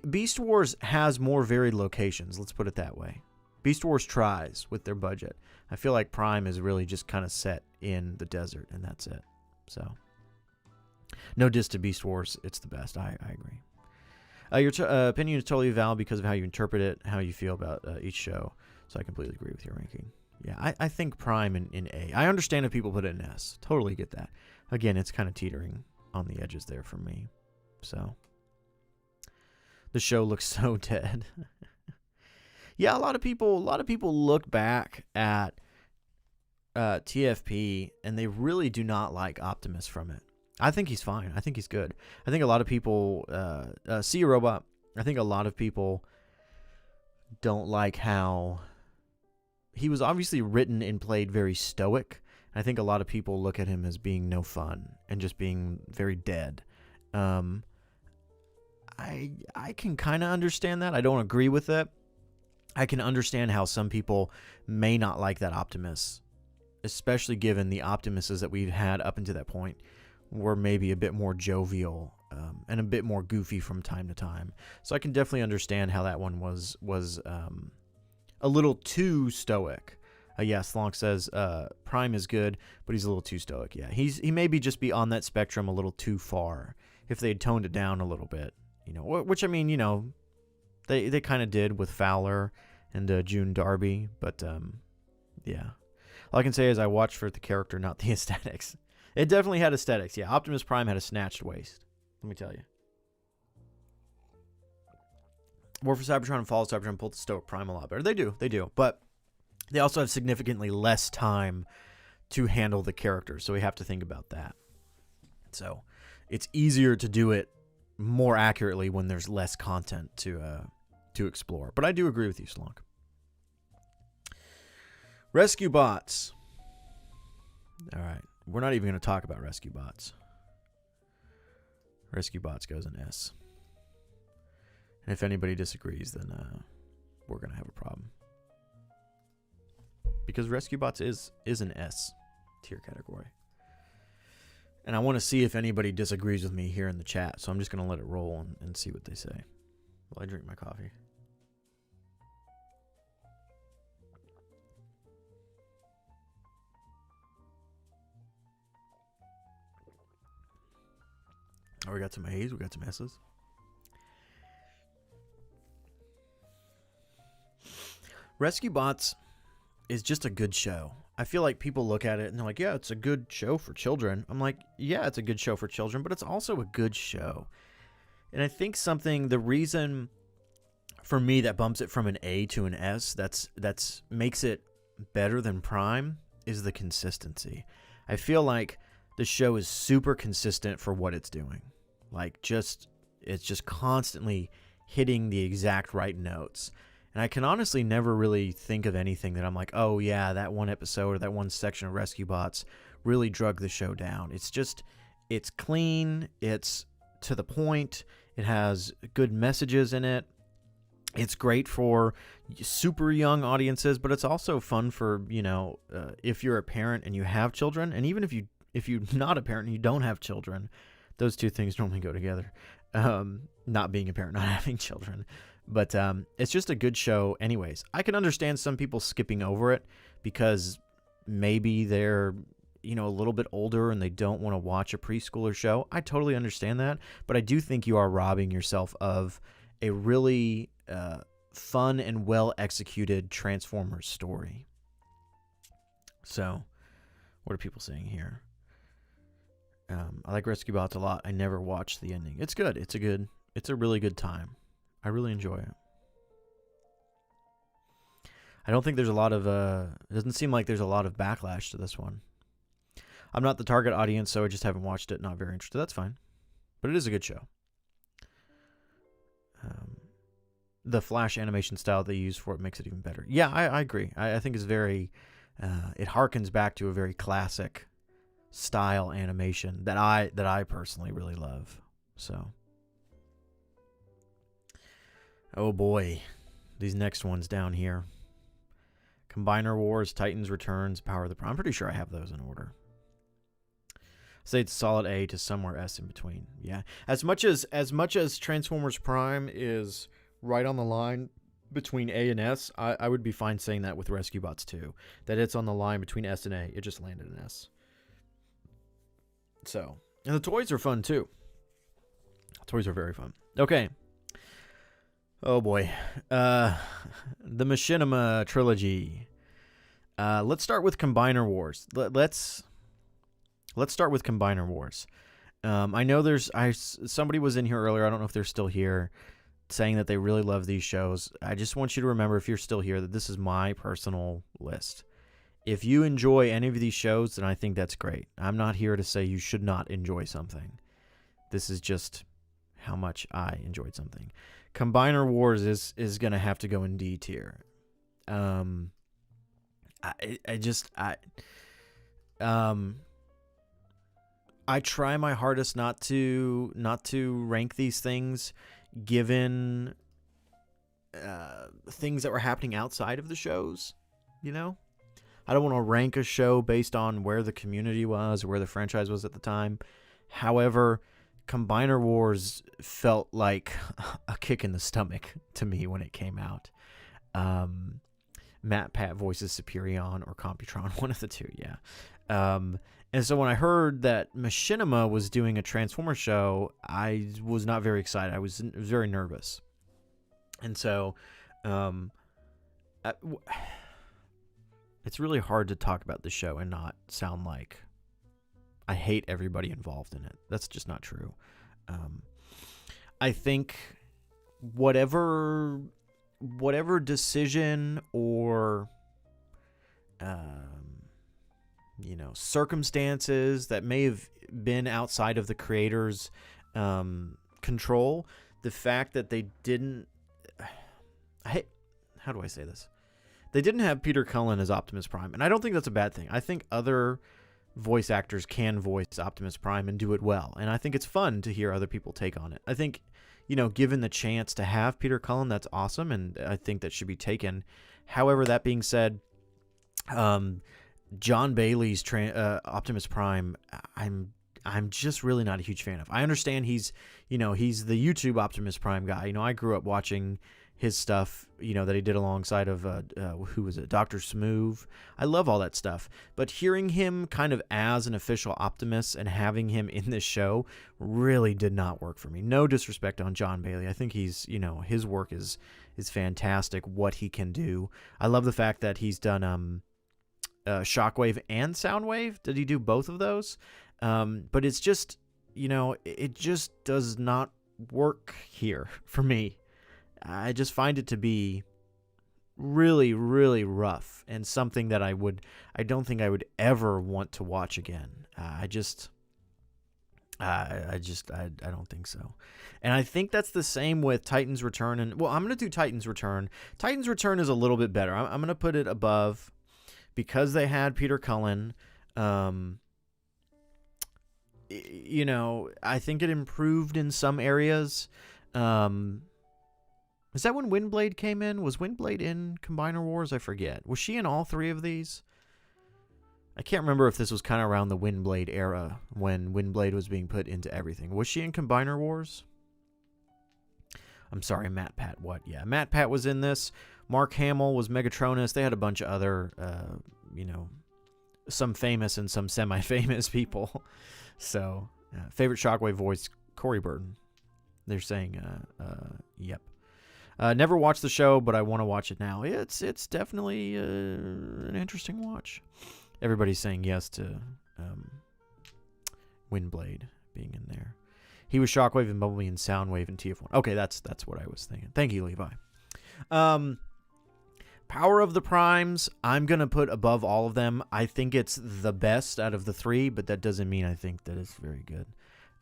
Beast Wars has more varied locations, let's put it that way. Beast Wars tries with their budget. I feel like Prime is really just kind of set in the desert, and that's it. So, no diss to Beast Wars. It's the best. I agree. Your opinion is totally valid because of how you interpret it, how you feel about each show. So I completely agree with your ranking. Yeah, I think Prime in A. I understand if people put it in S. Totally get that. Again, it's kind of teetering on the edges there for me. So, the show looks so dead. Yeah, a lot of people look back at TFP and they really do not like Optimus from it. I think he's fine. I think he's good. I think a lot of people see a robot. I think a lot of people don't like how he was obviously written and played very stoic. I think a lot of people look at him as being no fun and just being very dead. I can kind of understand that. I don't agree with it. I can understand how some people may not like that Optimus, especially given the Optimuses that we've had up until that point were maybe a bit more jovial and a bit more goofy from time to time. So I can definitely understand how that one was a little too stoic. Yes, Slonk says Prime is good, but he's a little too stoic. Yeah, he maybe just be on that spectrum a little too far. If they had toned it down a little bit, which I mean, they kind of did with Fowler and June Darby, but yeah. All I can say is I watched for the character, not the aesthetics. It definitely had aesthetics. Yeah, Optimus Prime had a snatched waist. Let me tell you. War for Cybertron and Fall of Cybertron pulled the Stoic Prime a lot better. They do. But they also have significantly less time to handle the characters, so we have to think about that. So it's easier to do it more accurately when there's less content to explore. But I do agree with you, Slonk. Rescue Bots. All right. We're not even going to talk about Rescue Bots. Rescue Bots goes in S. And if anybody disagrees, then we're going to have a problem. Because Rescue Bots is an S tier category. And I want to see if anybody disagrees with me here in the chat. So I'm just going to let it roll and see what they say while I drink my coffee. Oh, we got some A's, we got some S's. Rescue Bots is just a good show. I feel like people look at it and they're like, yeah, it's a good show for children. I'm like, yeah, it's a good show for children, but it's also a good show. And I think the reason for me that bumps it from an A to an S, that's makes it better than Prime, is the consistency. I feel like the show is super consistent for what it's doing. Like, it's just constantly hitting the exact right notes. And I can honestly never really think of anything that I'm like, oh yeah, that one episode or that one section of Rescue Bots really drug the show down. It's clean, it's to the point, it has good messages in it. It's great for super young audiences, but it's also fun for, if you're a parent and you have children, and even if you're not a parent and you don't have children, those two things normally go together. Not being a parent, not having children. But it's just a good show anyways. I can understand some people skipping over it because maybe they're, a little bit older and they don't want to watch a preschooler show. I totally understand that. But I do think you are robbing yourself of a really fun and well-executed Transformers story. So, what are people saying here? I like Rescue Bots a lot. I never watched the ending. It's good. It's a really good time. I really enjoy it. I don't think there's a lot of, it doesn't seem like there's a lot of backlash to this one. I'm not the target audience, so I just haven't watched it. Not very interested. That's fine. But it is a good show. The Flash animation style they use for it makes it even better. Yeah, I agree. I think it's very, it harkens back to a very classic style animation that I personally really love. So, oh boy, these next ones down here. Combiner Wars, Titans Returns, Power of the Prime. I'm pretty sure I have those in order. Say it's solid A to somewhere S in between. Yeah, as much as Transformers Prime is right on the line between A and S, I would be fine saying that with Rescue Bots too. That it's on the line between S and A. It just landed in S. So, and the toys are fun too. Toys are very fun. Okay. Oh boy. The Machinima trilogy. Let's start with Combiner Wars. Let's start with Combiner Wars. I know somebody was in here earlier. I don't know if they're still here, saying that they really love these shows. I just want you to remember, if you're still here, that this is my personal list. If you enjoy any of these shows, then I think that's great. I'm not here to say you should not enjoy something. This is just how much I enjoyed something. Combiner Wars is going to have to go in D tier. I try my hardest not to rank these things given things that were happening outside of the shows, you know? I don't want to rank a show based on where the community was or where the franchise was at the time. However, Combiner Wars felt like a kick in the stomach to me when it came out. MatPat voices Superion or Computron, one of the two, yeah. And so when I heard that Machinima was doing a Transformers show, I was not very excited. I was very nervous. And so it's really hard to talk about the show and not sound like I hate everybody involved in it. That's just not true. I think whatever decision or circumstances that may have been outside of the creators' control, the fact that they didn't, how do I say this? They didn't have Peter Cullen as Optimus Prime, and I don't think that's a bad thing. I think other voice actors can voice Optimus Prime and do it well, and I think it's fun to hear other people take on it. I think, given the chance to have Peter Cullen, that's awesome, and I think that should be taken. However, that being said, John Bailey's Optimus Prime, I'm just really not a huge fan of. I understand he's the YouTube Optimus Prime guy. I grew up watching his stuff, that he did alongside of, who was it, Dr. Smoove. I love all that stuff. But hearing him kind of as an official Optimus and having him in this show really did not work for me. No disrespect on John Bailey. I think he's, his work is fantastic, what he can do. I love the fact that he's done Shockwave and Soundwave. Did he do both of those? But it's just, it just does not work here for me. I just find it to be really, really rough and something that I don't think I would ever want to watch again. I don't think so. And I think that's the same with Titans Return. And well, I'm going to do Titans Return. Titans Return is a little bit better. I'm going to put it above because they had Peter Cullen. I think it improved in some areas. Is that when Windblade came in? Was Windblade in Combiner Wars? I forget. Was she in all three of these? I can't remember if this was kind of around the Windblade era when Windblade was being put into everything. Was she in Combiner Wars? I'm sorry, MatPat. What? Yeah, MatPat was in this. Mark Hamill was Megatronus. They had a bunch of other, some famous and some semi-famous people. So, favorite Shockwave voice, Corey Burton. They're saying, yep. Never watched the show, but I want to watch it now. It's definitely an interesting watch. everybody's saying yes to Windblade being in there. He was Shockwave and Bumblebee and Soundwave and TF1. Okay, that's what I was thinking. Thank you, Levi. Power of the Primes, I'm going to put above all of them. I think it's the best out of the three, but that doesn't mean I think that it's very good.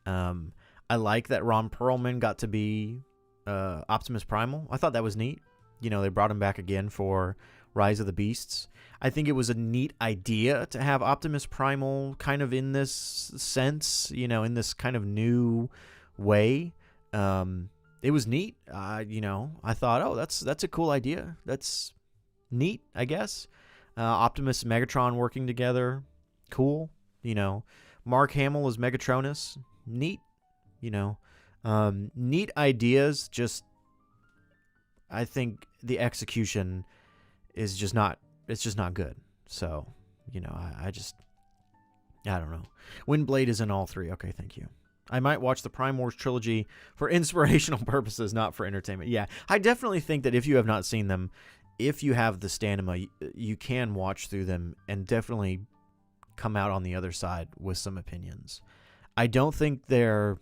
I like that Ron Perlman got to be Optimus Primal. I thought that was neat. You know, they brought him back again for Rise of the Beasts. I think it was a neat idea to have Optimus Primal kind of in this sense, you know, in this kind of new way. It was neat. You know, I thought, oh, that's a cool idea. That's neat, I guess. Optimus and Megatron working together, cool. You know, Mark Hamill as Megatronus, neat. You know, neat ideas. Just, I think the execution is just not. It's just not good. So, you know, I don't know. Windblade is in all three. Okay, thank you. I might watch the Prime Wars trilogy for inspirational purposes, not for entertainment. Yeah, I definitely think that if you have not seen them, if you have the stamina, you can watch through them and definitely come out on the other side with some opinions. I don't think they're...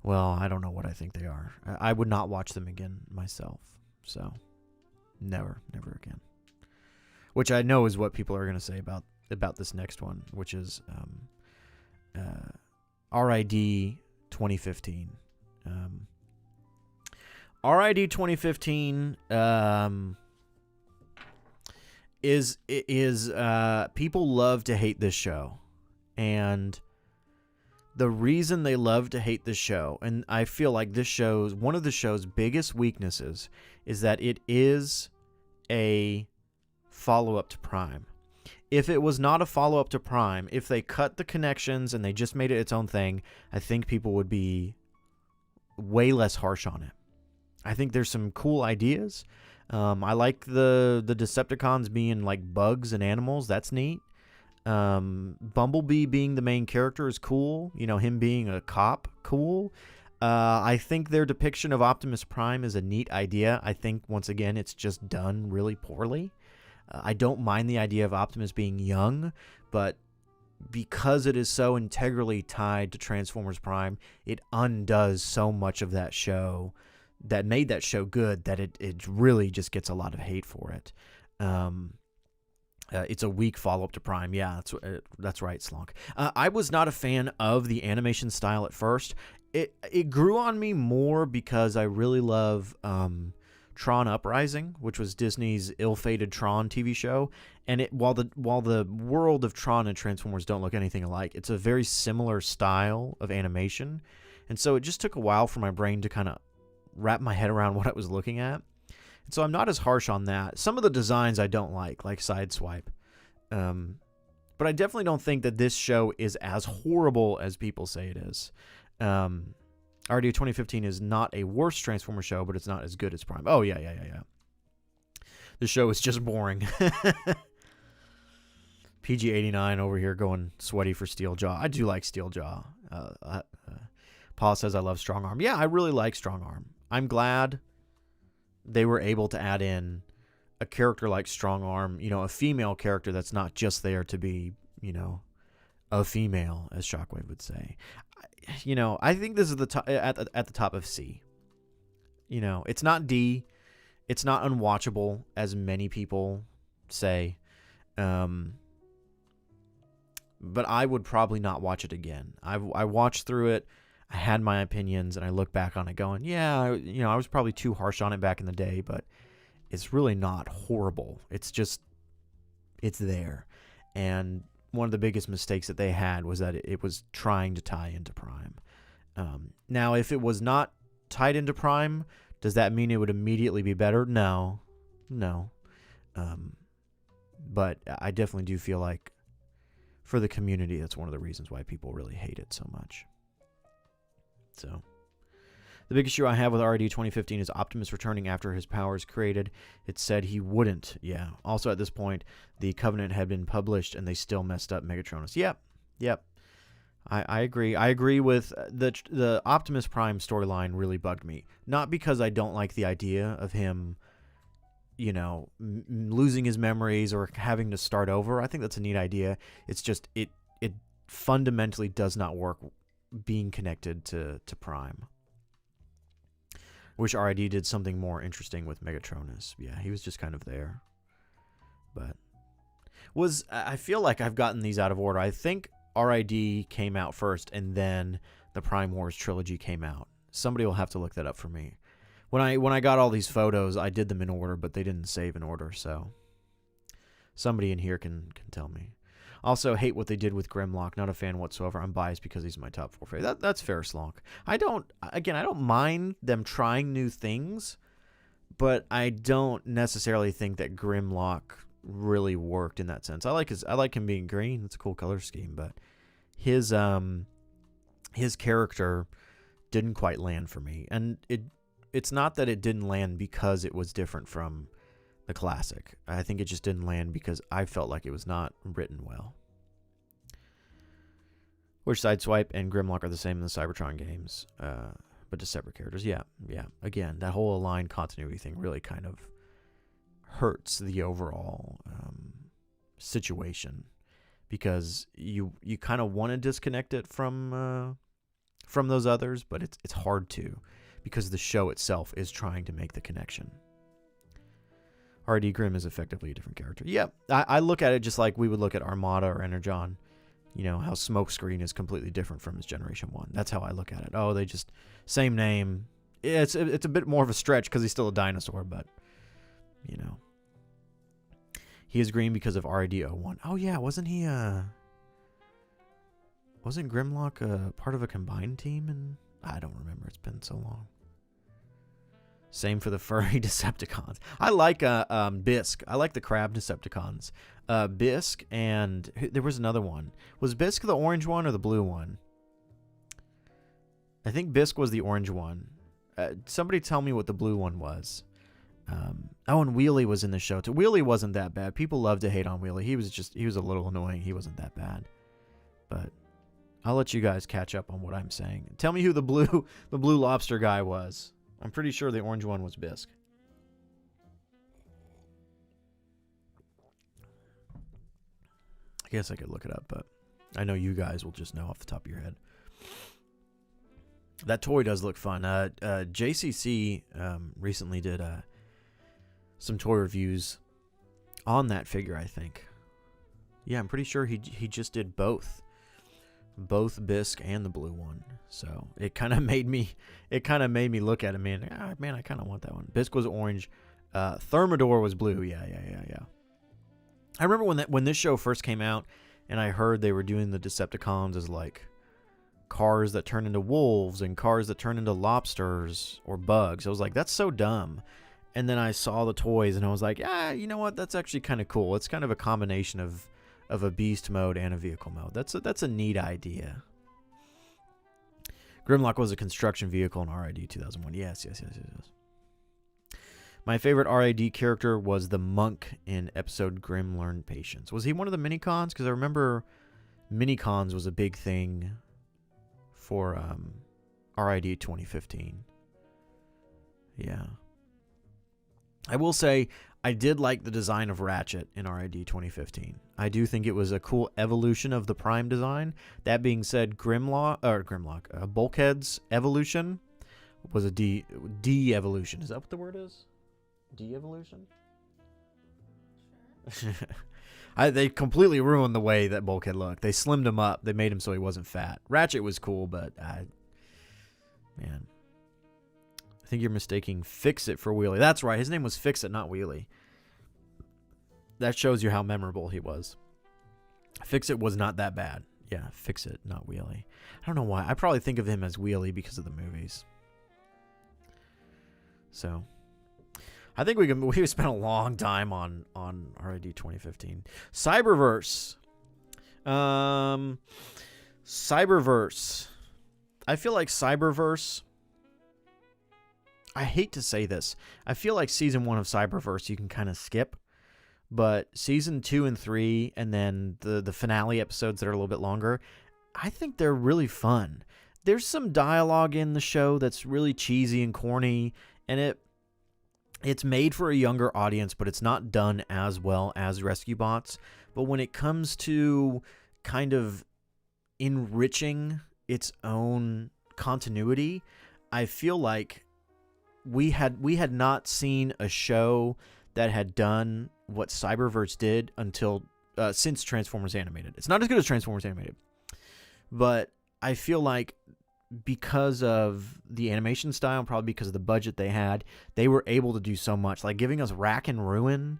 Well, I don't know what I think they are. I would not watch them again myself. So, never again. Which I know is what people are going to say about this next one, which is RID 2015. RID 2015 is people love to hate this show, and the reason they love to hate this show, and I feel like this show's one of the show's biggest weaknesses is that it is a follow-up to Prime. If it was not a follow-up to Prime, if they cut the connections and they just made it its own thing, I think people would be way less harsh on it. I think there's some cool ideas. I like the Decepticons being like bugs and animals. That's neat. Bumblebee being the main character is cool. You know, him being a cop, cool. I think their depiction of Optimus Prime is a neat idea. I think, once again, it's just done really poorly. I don't mind the idea of Optimus being young, but because it is so integrally tied to Transformers Prime, it undoes so much of that show that made that show good that it really just gets a lot of hate for it. It's a weak follow-up to Prime. Yeah, that's right, Slonk. I was not a fan of the animation style at first. It grew on me more because I really love Tron Uprising, which was Disney's ill-fated Tron TV show, and while the world of Tron and Transformers don't look anything alike, it's a very similar style of animation, and so it just took a while for my brain to kind of wrap my head around what I was looking at. And so I'm not as harsh on that. Some of the designs I don't like Sideswipe, but I definitely don't think that this show is as horrible as people say it is. RD 2015 is not a worse Transformer show, but it's not as good as Prime. Oh, yeah. The show is just boring. PG89 over here going sweaty for Steeljaw. I do like Steeljaw. Paul says I love Strong Arm. Yeah, I really like Strong Arm. I'm glad they were able to add in a character like Strong Arm, you know, a female character that's not just there to be, you know, a female, as Shockwave would say. You know, I think this is the top, at the top of C. You know, it's not D. It's not unwatchable, as many people say. But I would probably not watch it again. I watched through it. I had my opinions, and I look back on it going, yeah, you know, I was probably too harsh on it back in the day, but it's really not horrible. It's just, it's there. And one of the biggest mistakes that they had was that it was trying to tie into Prime. Now, if it was not tied into Prime, does that mean it would immediately be better? No. But I definitely do feel like for the community, that's one of the reasons why people really hate it so much. So, the big issue I have with RD 2015 is Optimus returning after his powers created. It said he wouldn't. Yeah. Also, at this point, the Covenant had been published, and they still messed up Megatronus. Yep. I agree. I agree with the Optimus Prime storyline really bugged me. Not because I don't like the idea of him losing his memories or having to start over. I think that's a neat idea. It's just it fundamentally does not work being connected to Prime. Wish RID did something more interesting with Megatronus. Yeah, he was just kind of there. But I feel like I've gotten these out of order. I think RID came out first and then the Prime Wars trilogy came out. Somebody will have to look that up for me. When I got all these photos, I did them in order, but they didn't save in order, so somebody in here can tell me. Also, hate what they did with Grimlock. Not a fan whatsoever. I'm biased because he's my top 4 favorite. That's fair, Slonk. I don't mind them trying new things, but I don't necessarily think that Grimlock really worked in that sense. I like him being green. It's a cool color scheme, but his character didn't quite land for me. And it's not that it didn't land because it was different from the classic. I think it just didn't land because I felt like it was not written well. Which Sideswipe and Grimlock are the same in the Cybertron games, but just separate characters. Yeah. Again, that whole aligned continuity thing really kind of hurts the overall situation because you kind of want to disconnect it from those others, but it's hard to because the show itself is trying to make the connection. RD Grimm is effectively a different character. Yeah, I look at it just like we would look at Armada or Energon. How Smokescreen is completely different from his Generation 1. That's how I look at it. Oh, they just, same name. It's a bit more of a stretch because he's still a dinosaur, but, He is green because of RID-01. Oh, yeah, wasn't Grimlock part of a combined team? And I don't remember. It's been so long. Same for the furry Decepticons. I like Bisque. I like the crab Decepticons. Bisque and there was another one. Was Bisque the orange one or the blue one? I think Bisque was the orange one. Somebody tell me what the blue one was. And Wheelie was in the show too. Wheelie wasn't that bad. People love to hate on Wheelie. He was a little annoying. He wasn't that bad. But I'll let you guys catch up on what I'm saying. Tell me who the blue lobster guy was. I'm pretty sure the orange one was Bisque. I guess I could look it up, but I know you guys will just know off the top of your head. That toy does look fun. JCC recently did some toy reviews on that figure, I think. Yeah, I'm pretty sure he just did both Bisque and the blue one. So it kind of made me look at him and man, I kind of want that one. Bisque was orange. Thermidor was blue. Yeah. I remember when this show first came out and I heard they were doing the Decepticons as like cars that turn into wolves and cars that turn into lobsters or bugs. I was like, that's so dumb. And then I saw the toys and I was like, you know what? That's actually kind of cool. It's kind of a combination of a beast mode and a vehicle mode. That's a neat idea. Grimlock was a construction vehicle in RID 2001. Yes. My favorite RID character was the monk in episode Grim Learned Patience. Was he one of the mini-cons? Because I remember mini-cons was a big thing for RID 2015. Yeah. I will say I did like the design of Ratchet in RID 2015. I do think it was a cool evolution of the Prime design. That being said, Bulkhead's evolution was a de-evolution. Is that what the word is? De-evolution? Sure. They completely ruined the way that Bulkhead looked. They slimmed him up. They made him so he wasn't fat. Ratchet was cool, but man. I think you're mistaking Fix-It for Wheelie. That's right. His name was Fix-It, not Wheelie. That shows you how memorable he was. Fix-It was not that bad. Yeah, Fix-It, not Wheelie. I don't know why. I probably think of him as Wheelie because of the movies. So, I think we spent a long time on RID 2015. Cyberverse. Cyberverse. I feel like Cyberverse... I hate to say this. I feel like season 1 of Cyberverse you can kind of skip. But season 2 and 3 and then the finale episodes that are a little bit longer, I think they're really fun. There's some dialogue in the show that's really cheesy and corny, and it's made for a younger audience, but it's not done as well as Rescue Bots. But when it comes to kind of enriching its own continuity, I feel like we had not seen a show that had done what Cyberverse did until since Transformers Animated. It's not as good as Transformers Animated, but I feel like because of the animation style, and probably because of the budget they had, they were able to do so much, like giving us Rack and Ruin,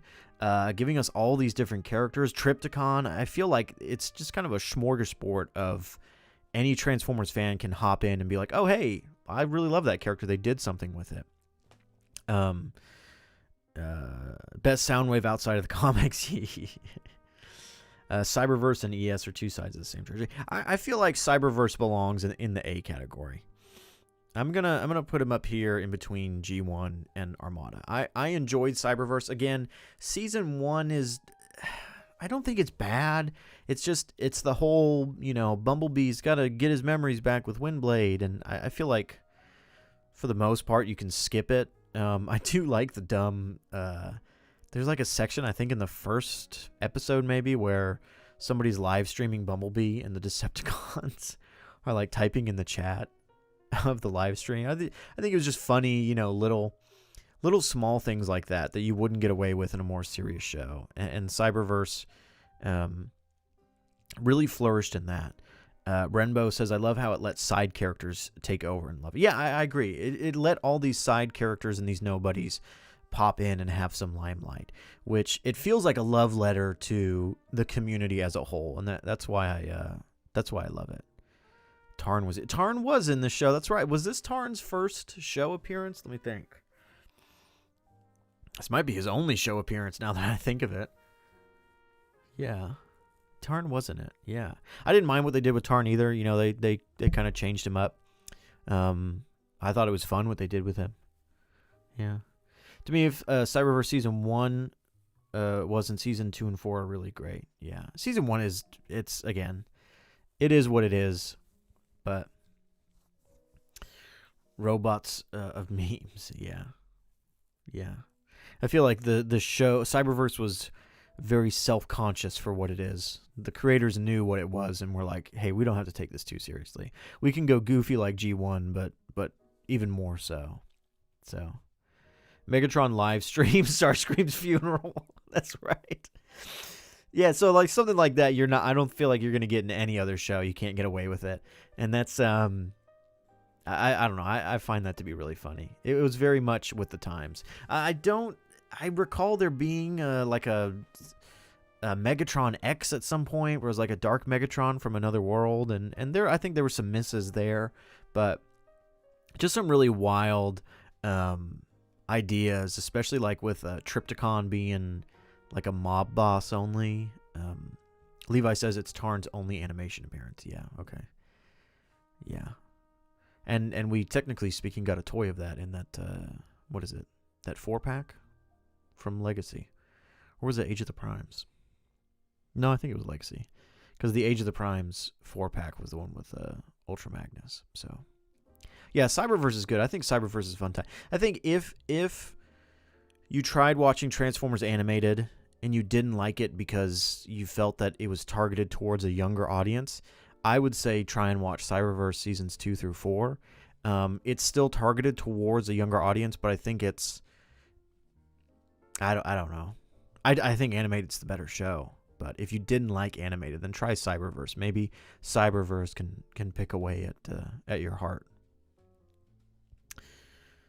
giving us all these different characters, Trypticon. I feel like it's just kind of a smorgasbord of any Transformers fan can hop in and be like, oh, hey, I really love that character. They did something with it. Best Soundwave outside of the comics. Cyberverse and ES are two sides of the same tragedy. I feel like Cyberverse belongs in the A category. I'm gonna put him up here in between G1 and Armada. I enjoyed Cyberverse. Again, season 1 is, I don't think it's bad. It's the whole, Bumblebee's got to get his memories back with Windblade, and I feel like for the most part you can skip it. I do like the dumb. There's like a section, I think, in the first episode maybe, where somebody's live streaming Bumblebee and the Decepticons are like typing in the chat of the live stream. I think it was just funny, little small things like that you wouldn't get away with in a more serious show. And Cyberverse really flourished in that. Renbo says, I love how it lets side characters take over and love it. Yeah, I agree. It let all these side characters and these nobodies pop in and have some limelight, which it feels like a love letter to the community as a whole, and that's why I love it. Tarn was in the show. That's right. Was this Tarn's first show appearance? Let me think. This might be his only show appearance now that I think of it. Yeah. Tarn wasn't it? Yeah. I didn't mind what they did with Tarn either. They kind of changed him up. I thought it was fun what they did with him. Yeah. To me, if Cyberverse Season 1 wasn't, Season 2 and 4 are really great. Yeah. Season 1 it is what it is, but robots of memes. Yeah. Yeah. I feel like the show, Cyberverse was very self-conscious for what it is. The creators knew what it was and were like, hey, we don't have to take this too seriously. We can go goofy like G1, but even more so. So Megatron live stream Starscream's funeral. That's right. Yeah, so like something like that, I don't feel like you're going to get in any other show. You can't get away with it. And that's I don't know. I find that to be really funny. It was very much with the times. I recall there being like a Megatron X at some point, where it was like a dark Megatron from another world, and I think there were some misses there, but just some really wild ideas, especially like with Trypticon being like a mob boss only. Levi says it's Tarn's only animation appearance. Yeah, okay. Yeah. And we, technically speaking, got a toy of that in that, what is it? That 4-pack from Legacy. Or was it Age of the Primes? No, I think it was Legacy. Because the Age of the Primes 4-pack was the one with Ultra Magnus. So, yeah, Cyberverse is good. I think Cyberverse is a fun time. I think if you tried watching Transformers Animated and you didn't like it because you felt that it was targeted towards a younger audience, I would say try and watch Cyberverse seasons 2 through 4. It's still targeted towards a younger audience, but I think it's, I don't know. I think Animated's the better show. But if you didn't like Animated, then try Cyberverse. Maybe Cyberverse can pick away at your heart.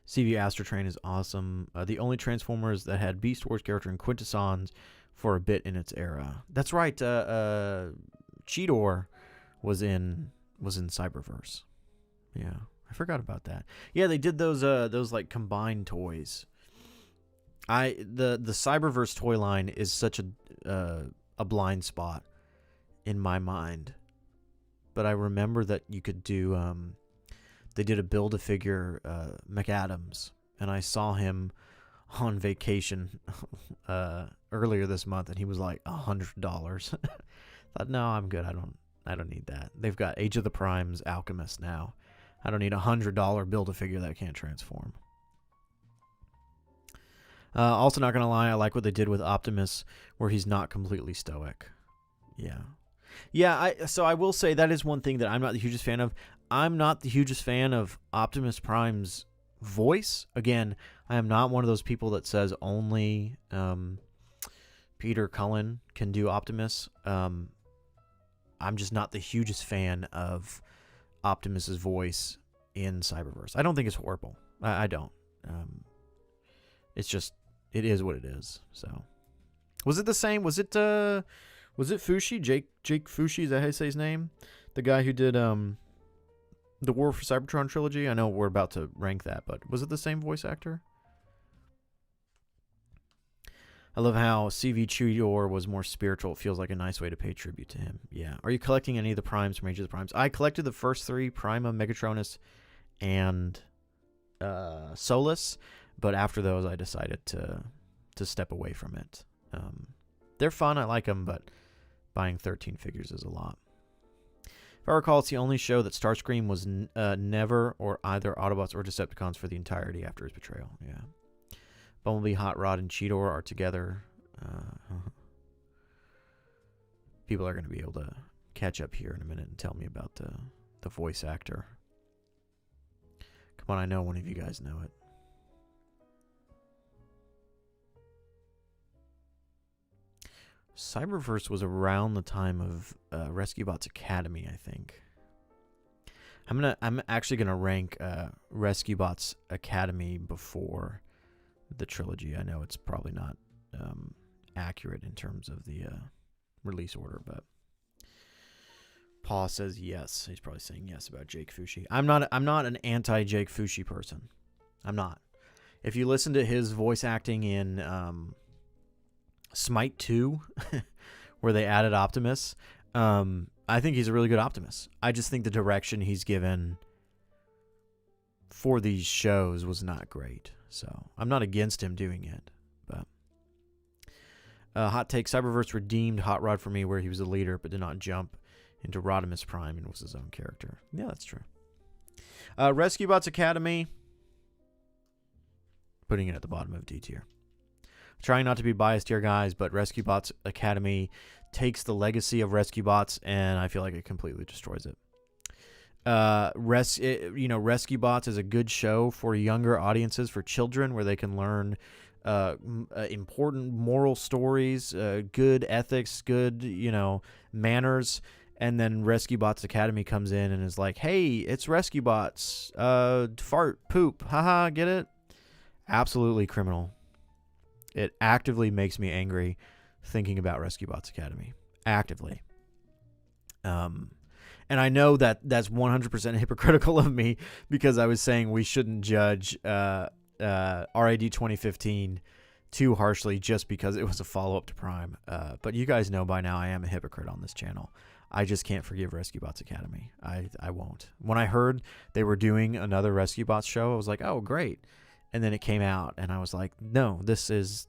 CV Astrotrain is awesome. The only Transformers that had Beast Wars character in Quintessons for a bit in its era. That's right. Cheetor was in Cyberverse. Yeah, I forgot about that. Yeah, they did those like combined toys. The Cyberverse toy line is such a blind spot in my mind, but I remember that you could do they did a Build-A-Figure McAdams, and I saw him on vacation earlier this month, and he was like $100. Thought, no, I'm good. I don't need that. They've got Age of the Primes Alchemist now. I don't need $100 Build-A-Figure that can't transform. Also, not gonna lie, I like what they did with Optimus, where he's not completely stoic. Yeah. So I will say that is one thing that I'm not the hugest fan of. I'm not the hugest fan of Optimus Prime's voice. Again, I am not one of those people that says only Peter Cullen can do Optimus. I'm just not the hugest fan of Optimus's voice in Cyberverse. I don't think it's horrible. I don't. It's just, it is what it is. So, was it the same? Was it Fushi? Jake Fushi, is that how you say his name? The guy who did the War for Cybertron trilogy? I know we're about to rank that, but was it the same voice actor? I love how CV Cheetor was more spiritual. It feels like a nice way to pay tribute to him. Yeah. Are you collecting any of the Primes from Age of the Primes? I collected the first 3, Prima, Megatronus, and Solus, but after those I decided to step away from it. They're fun. I like them, but buying 13 figures is a lot. If I recall, it's the only show that Starscream was never or either Autobots or Decepticons for the entirety after his betrayal. Yeah. Bumblebee, Hot Rod, and Cheetor are together. People are going to be able to catch up here in a minute and tell me about the voice actor. Come on, I know one of you guys know it. Cyberverse was around the time of Rescue Bots Academy, I think. I'm actually gonna rank Rescue Bots Academy before the trilogy. I know it's probably not accurate in terms of the release order, but Paul says yes. He's probably saying yes about Jake Fushi. I'm not an anti Jake Fushi person. I'm not. If you listen to his voice acting in Smite 2, where they added Optimus, I think he's a really good Optimus. I just think the direction he's given for these shows was not great. So I'm not against him doing it. But hot take, Cyberverse redeemed Hot Rod for me, where he was the leader but did not jump into Rodimus Prime and was his own character. Yeah, that's true. Rescue Bots Academy, putting it at the bottom of D tier. Trying not to be biased here, guys, but Rescue Bots Academy takes the legacy of Rescue Bots, and I feel like it completely destroys it. Rescue Bots is a good show for younger audiences, for children, where they can learn important moral stories, good ethics, good, manners. And then Rescue Bots Academy comes in and is like, hey, it's Rescue Bots. Fart, poop, haha, get it? Absolutely criminal. It actively makes me angry thinking about Rescue Bots Academy. Actively. And I know that that's 100% hypocritical of me, because I was saying we shouldn't judge RAD 2015 too harshly just because it was a follow-up to Prime. But you guys know by now I am a hypocrite on this channel. I just can't forgive Rescue Bots Academy. I won't. When I heard they were doing another Rescue Bots show, I was like, oh, great. And then it came out, and I was like, no, this is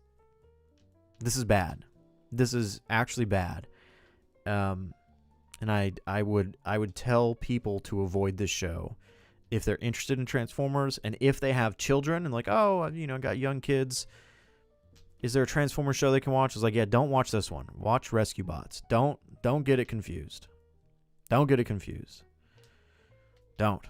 bad. This is actually bad. And I would tell people to avoid this show if they're interested in Transformers, and if they have children and like, oh, got young kids. Is there a Transformers show they can watch? I was like, yeah, don't watch this one. Watch Rescue Bots. Don't get it confused. Don't get it confused. Don't.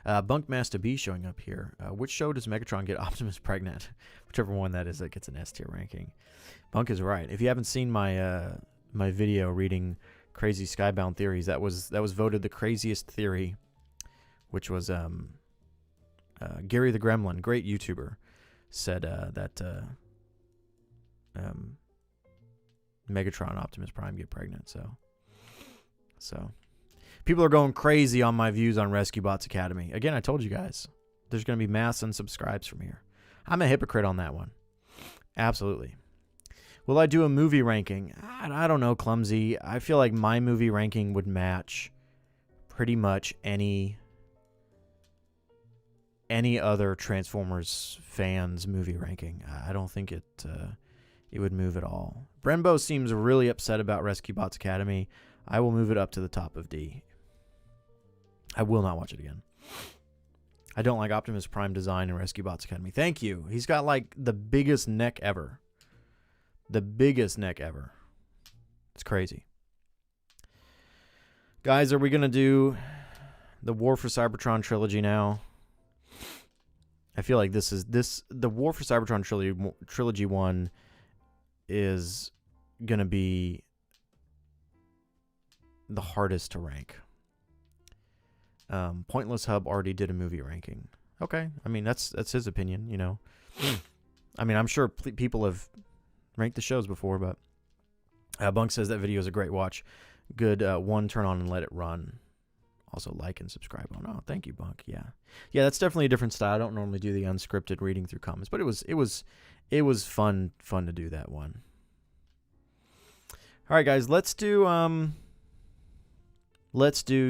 Bunkmaster B showing up here. Which show does Megatron get Optimus pregnant? Whichever one that is that gets an S tier ranking. Bunk is right. If you haven't seen my my video reading crazy Skybound theories, that was voted the craziest theory, which was Gary the Gremlin, great YouTuber, said that Megatron and Optimus Prime get pregnant. So people are going crazy on my views on Rescue Bots Academy. Again, I told you guys, there's going to be mass unsubscribes from here. I'm a hypocrite on that one. Absolutely. Will I do a movie ranking? I don't know, Clumsy. I feel like my movie ranking would match pretty much any other Transformers fans' movie ranking. I don't think it would move at all. Brembo seems really upset about Rescue Bots Academy. I will move it up to the top of D. I will not watch it again. I don't like Optimus Prime design in Rescue Bots Academy. Thank you. He's got like the biggest neck ever. The biggest neck ever. It's crazy. Guys, are we going to do the War for Cybertron trilogy now? I feel like the War for Cybertron trilogy one is going to be the hardest to rank. Pointless Hub already did a movie ranking. Okay. I mean, that's his opinion, you know. I mean, I'm sure people have ranked the shows before, but Bunk says that video is a great watch. Good one, turn on and let it run. Also like and subscribe. Oh, thank you, Bunk. Yeah, that's definitely a different style. I don't normally do the unscripted reading through comments, but it was fun to do that one. All right, guys, let's do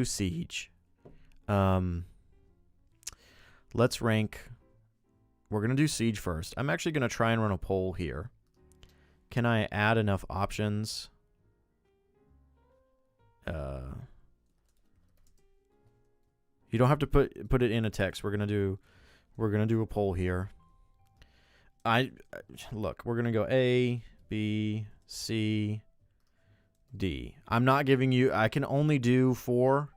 Siege. Let's rank. We're gonna do Siege first. I'm actually gonna try and run a poll here. Can I add enough options? You don't have to put it in a text. We're gonna do a poll here. Look, we're gonna go A, B, C, D. I'm not giving you. I can only do 4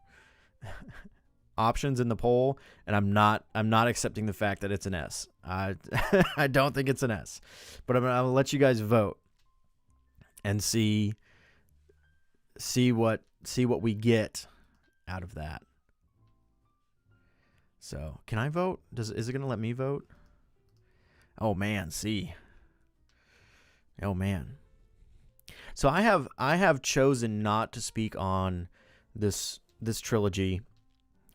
options in the poll, and I'm not accepting the fact that it's an S. I don't think it's an S, but I'm gonna let you guys vote and see what we get out of that. So, can I vote? Is it going to let me vote? Oh man, C. Oh man. So I have chosen not to speak on this trilogy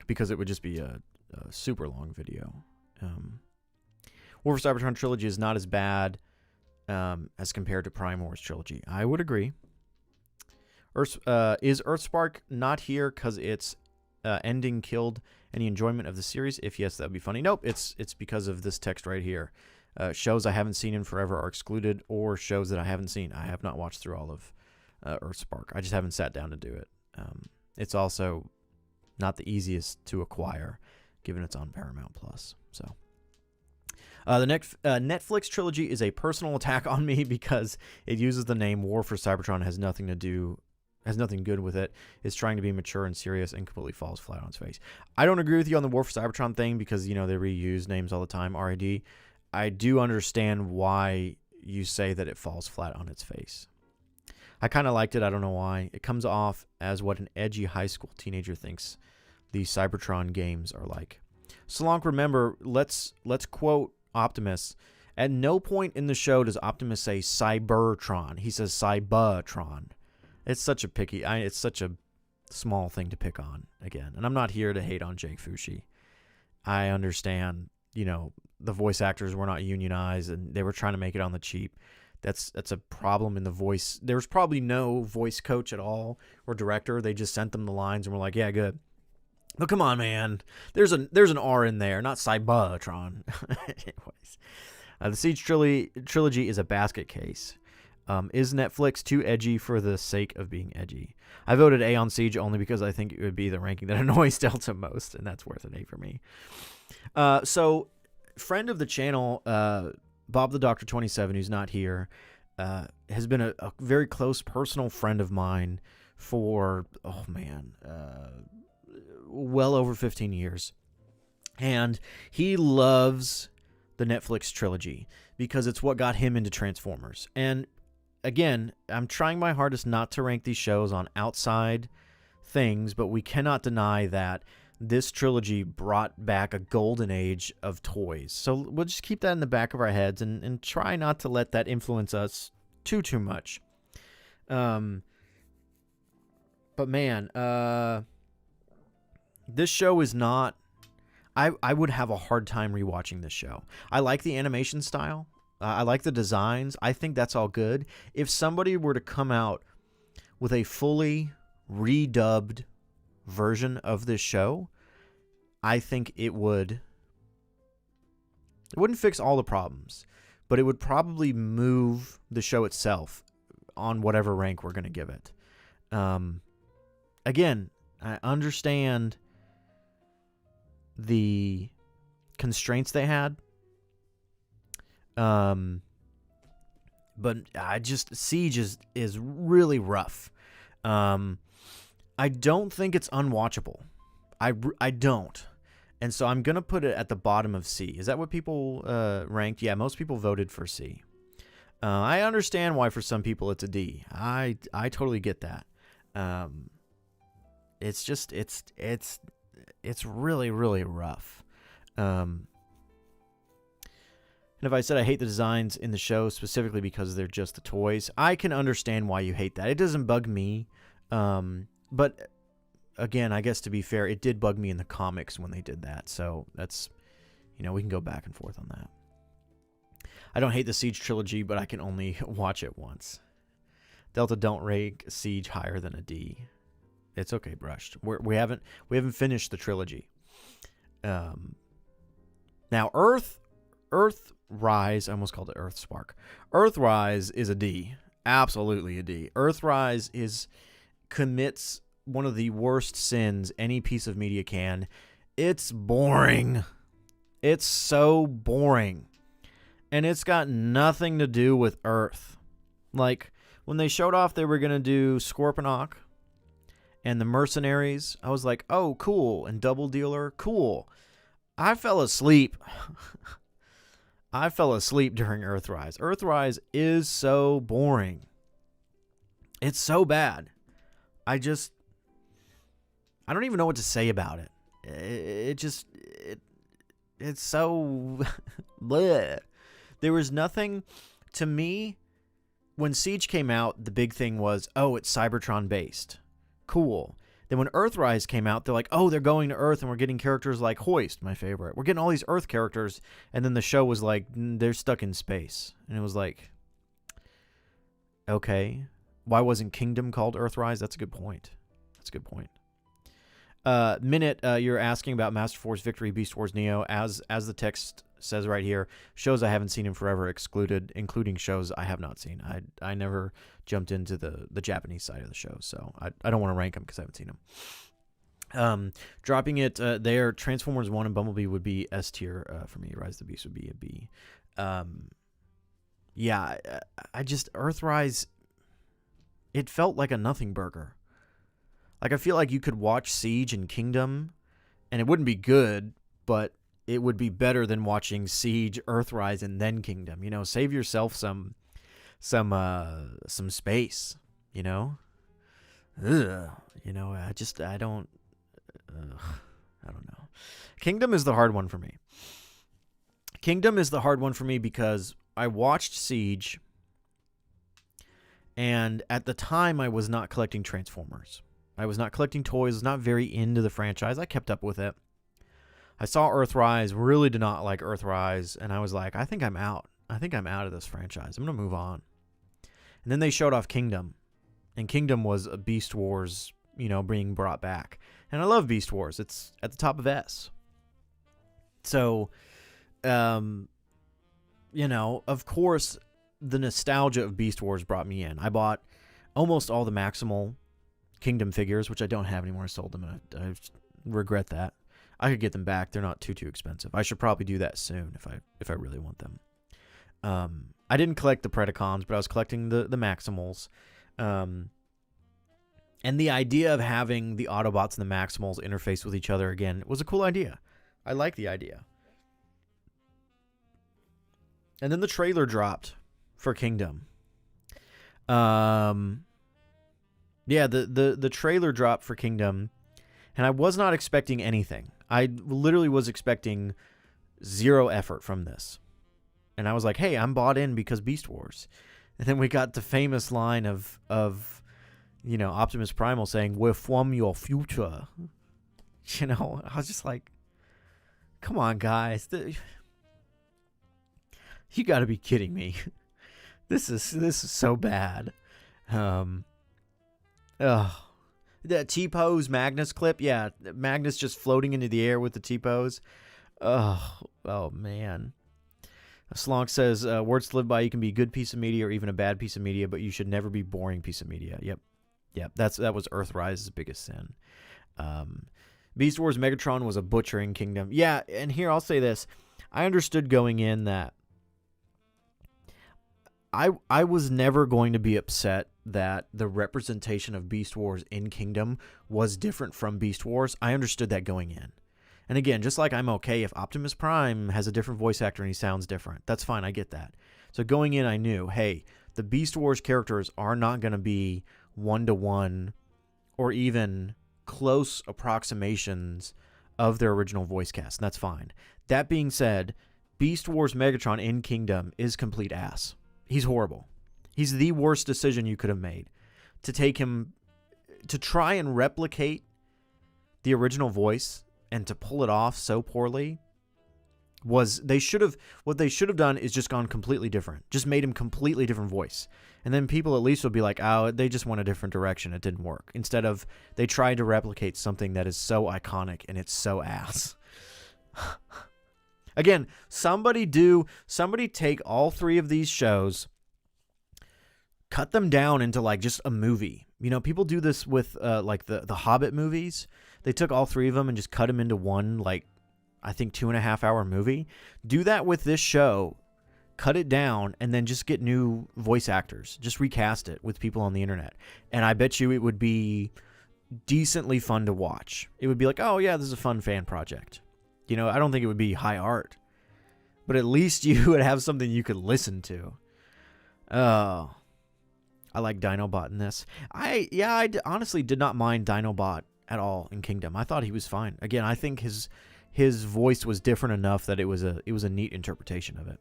because it would just be a super long video. War for Cybertron trilogy is not as bad as compared to Prime Wars trilogy. I would agree. Is Earthspark not here because its ending killed any enjoyment of the series? If yes, that would be funny. Nope, it's because of this text right here. Shows I haven't seen in forever are excluded, or shows that I haven't seen. I have not watched through all of Earthspark. I just haven't sat down to do it. It's also not the easiest to acquire, given it's on Paramount Plus. So. The Netflix trilogy is a personal attack on me because it uses the name War for Cybertron, has nothing good with it. It's trying to be mature and serious and completely falls flat on its face. I don't agree with you on the War for Cybertron thing because, you know, they reuse names all the time, RID. I do understand why you say that it falls flat on its face. I kind of liked it. I don't know why. It comes off as what an edgy high school teenager thinks the Cybertron games are like. Solank, remember, let's quote Optimus. At no point in the show does Optimus say Cybertron. He says Cybertron. It's such a small thing to pick on again. And I'm not here to hate on Jake Fushi. I understand, you know, the voice actors were not unionized and they were trying to make it on the cheap. That's a problem in the voice. There was probably no voice coach at all or director. They just sent them the lines and were like, yeah, good. But come on, man. There's an R in there, not Cybertron. Anyways, the Siege trilogy is a basket case. Is Netflix too edgy for the sake of being edgy? I voted A on Siege only because I think it would be the ranking that annoys Delta most, and that's worth an A for me. So, friend of the channel, Bob the Doctor 27, who's not here, has been a very close personal friend of mine for, well over 15 years. And he loves the Netflix trilogy because it's what got him into Transformers. And again, I'm trying my hardest not to rank these shows on outside things, but we cannot deny that this trilogy brought back a golden age of toys. So we'll just keep that in the back of our heads and try not to let that influence us too much. But man, this show is not... I would have a hard time rewatching this show. I like the animation style. I like the designs. I think that's all good. If somebody were to come out with a fully redubbed version of this show, I think it wouldn't fix all the problems, but it would probably move the show itself on whatever rank we're going to give it. Again, I understand the constraints they had. But Siege is really rough. I don't think it's unwatchable. I don't. And so I'm going to put it at the bottom of C. Is that what people ranked? Yeah, most people voted for C. I understand why for some people it's a D. I totally get that. It's just it's really, really rough. And if I said I hate the designs in the show specifically because they're just the toys, I can understand why you hate that. It doesn't bug me. But again, I guess to be fair, it did bug me in the comics when they did that. So that's, we can go back and forth on that. I don't hate the Siege trilogy, but I can only watch it once. Delta, don't rank Siege higher than a D. It's okay, Brushed. We haven't finished the trilogy. Now Earthrise, I almost called it Earthspark. Earthrise is a D. Absolutely a D. Earthrise commits one of the worst sins any piece of media can. It's boring. It's so boring. And it's got nothing to do with Earth. Like, when they showed off they were going to do Scorponok and the Mercenaries, I was like, oh, cool. And Double Dealer, cool. I fell asleep. I fell asleep during Earthrise. Earthrise is so boring. It's so bad. I don't even know what to say about it. It's so bleh. There was nothing to me when Siege came out. The big thing was, oh, it's Cybertron based. Cool. Then when Earthrise came out, they're like, oh, they're going to Earth and we're getting characters like Hoist, my favorite. We're getting all these Earth characters. And then the show was like, they're stuck in space. And it was like, okay. Why wasn't Kingdom called Earthrise? That's a good point. Minute, you're asking about Master Force Victory, Beast Wars Neo. As the text says right here, shows I haven't seen in forever excluded, including shows I have not seen. I never jumped into the Japanese side of the show, so I don't want to rank them because I haven't seen them. Dropping it there, Transformers 1 and Bumblebee would be S tier for me. Rise of the Beast would be a B. Yeah, I just, Earthrise, it felt like a nothing burger. Like, I feel like you could watch Siege and Kingdom, and it wouldn't be good, but it would be better than watching Siege, Earthrise, and then Kingdom. Save yourself some space. I don't know. Kingdom is the hard one for me. Because I watched Siege, and at the time I was not collecting Transformers. I was not collecting toys. I was not very into the franchise. I kept up with it. I saw Earthrise, really did not like Earthrise, and I was like, I think I'm out. I think I'm out of this franchise. I'm going to move on. And then they showed off Kingdom, and Kingdom was a Beast Wars, being brought back. And I love Beast Wars. It's at the top of S. So, of course, the nostalgia of Beast Wars brought me in. I bought almost all the Maximal Kingdom figures, which I don't have anymore. I sold them, and I regret that. I could get them back. They're not too expensive. I should probably do that soon if I really want them. I didn't collect the Predacons, but I was collecting the Maximals. And the idea of having the Autobots and the Maximals interface with each other again was a cool idea. I like the idea. And then the trailer dropped for Kingdom. Yeah, the trailer dropped for Kingdom, and I was not expecting anything. I literally was expecting zero effort from this. And I was like, hey, I'm bought in because Beast Wars. And then we got the famous line of Optimus Primal saying, we're from your future. I was just like, come on, guys. You got to be kidding me. This is so bad. That T-pose Magnus clip, yeah, Magnus just floating into the air with the T-pose. Oh man. Slonk says, words to live by, you can be a good piece of media or even a bad piece of media, but you should never be boring piece of media. Yep, that was Earthrise's biggest sin. Beast Wars Megatron was a butchering Kingdom. Yeah, and here I'll say this. I understood going in that I was never going to be upset that the representation of Beast Wars in Kingdom was different from Beast Wars. I understood that going in. And again, just like I'm okay if Optimus Prime has a different voice actor and he sounds different. That's fine. I get that. So going in, I knew, hey, the Beast Wars characters are not going to be one-to-one or even close approximations of their original voice cast. And that's fine. That being said, Beast Wars Megatron in Kingdom is complete ass. He's horrible. He's the worst decision you could have made. To take him, to try and replicate the original voice and to pull it off so poorly what they should have done is just gone completely different. Just made him completely different voice. And then people at least would be like, oh, they just went a different direction. It didn't work. Instead of they tried to replicate something that is so iconic and it's so ass. Again, somebody take all three of these shows, cut them down into like just a movie. You know, people do this with like the Hobbit movies. They took all three of them and just cut them into one, like, I think 2.5 hour movie. Do that with this show, cut it down, and then just get new voice actors. Just recast it with people on the internet. And I bet you it would be decently fun to watch. It would be like, oh yeah, this is a fun fan project. You know, I don't think it would be high art, but at least you would have something you could listen to. Oh, I like Dinobot in this. I honestly did not mind Dinobot at all in Kingdom. I thought he was fine. Again, I think his voice was different enough that it was a neat interpretation of it.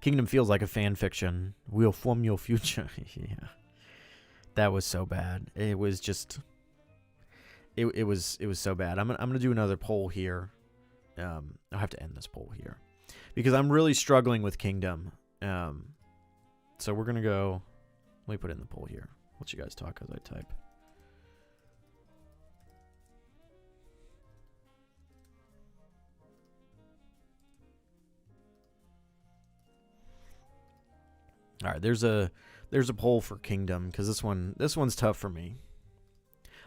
Kingdom feels like a fan fiction. We'll form your future. Yeah, that was so bad. It was just. It was so bad. I'm gonna do another poll here. I'll have to end this poll here because I'm really struggling with Kingdom. So we're gonna go. Let me put in the poll here. Let you guys talk as I type. All right, there's a poll for Kingdom because this one's tough for me.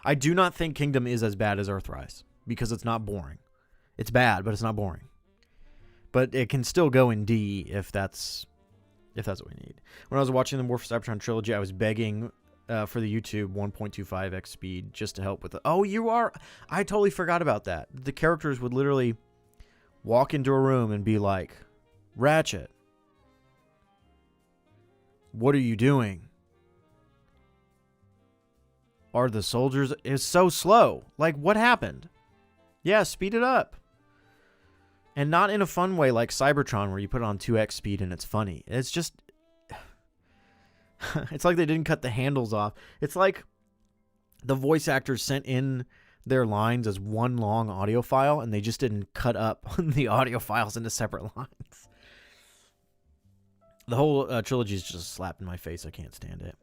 I do not think Kingdom is as bad as Earthrise because it's not boring. It's bad, but it's not boring. But it can still go in D if that's what we need. When I was watching the War for Cybertron trilogy, I was begging for the YouTube 1.25x speed just to help with it. Oh, you are? I totally forgot about that. The characters would literally walk into a room and be like, Ratchet, what are you doing? Are the soldiers is so slow? Like, what happened? Yeah, speed it up. And not in a fun way like Cybertron where you put it on 2x speed and it's funny. It's just... it's like they didn't cut the handles off. It's like the voice actors sent in their lines as one long audio file and they just didn't cut up the audio files into separate lines. The whole trilogy is just a slap in my face. I can't stand it.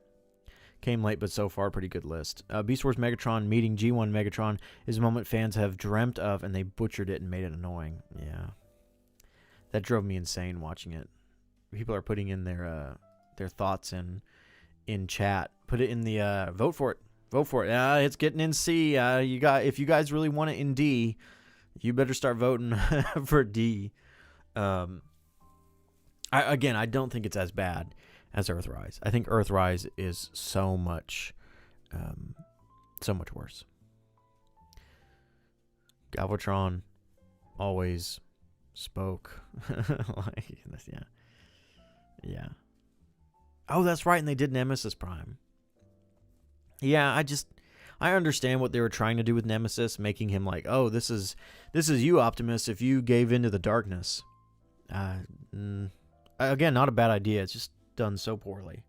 Came late, but so far, pretty good list. Beast Wars Megatron meeting G1 Megatron is a moment fans have dreamt of, and they butchered it and made it annoying. Yeah. That drove me insane watching it. People are putting in their thoughts in chat. Put it in the vote for it. Vote for it. It's getting in C. If you guys really want it in D, you better start voting for D. I don't think it's as bad as Earthrise. I think Earthrise is so much worse. Galvatron always spoke like this, yeah. Oh, that's right, and they did Nemesis Prime. Yeah, I understand what they were trying to do with Nemesis, making him like, oh, this is you, Optimus, if you gave into the darkness. Again, not a bad idea. It's just done so poorly.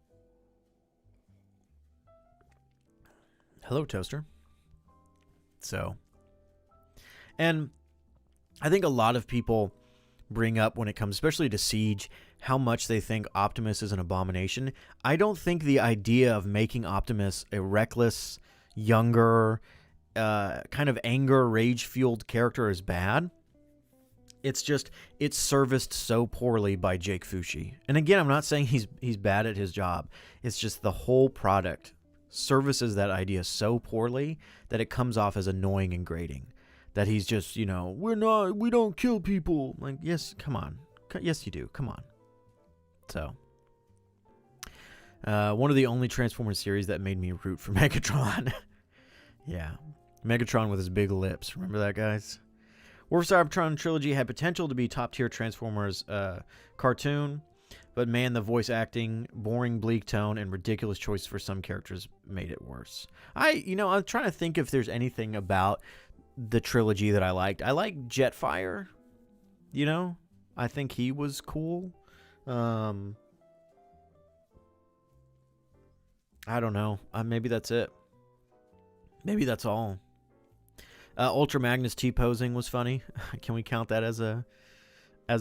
Hello, Toaster. So, and I think a lot of people bring up when it comes, especially to Siege, how much they think Optimus is an abomination. I don't think the idea of making Optimus a reckless, younger, kind of anger, rage-fueled character is bad. It's just, it's serviced so poorly by Jake Fushi. And again, I'm not saying he's bad at his job. It's just the whole product services that idea so poorly that it comes off as annoying and grating. That he's just, we don't kill people. Like, yes, come on. Yes, you do. Come on. So, one of the only Transformers series that made me root for Megatron. Yeah. Megatron with his big lips. Remember that, guys? War for Cybertron trilogy had potential to be top-tier Transformers cartoon, but man, the voice acting, boring, bleak tone, and ridiculous choice for some characters made it worse. I'm trying to think if there's anything about the trilogy that I liked. I like Jetfire. I think he was cool. I don't know. Maybe that's it. Maybe that's all. Ultra Magnus T-posing was funny. Can we count that as a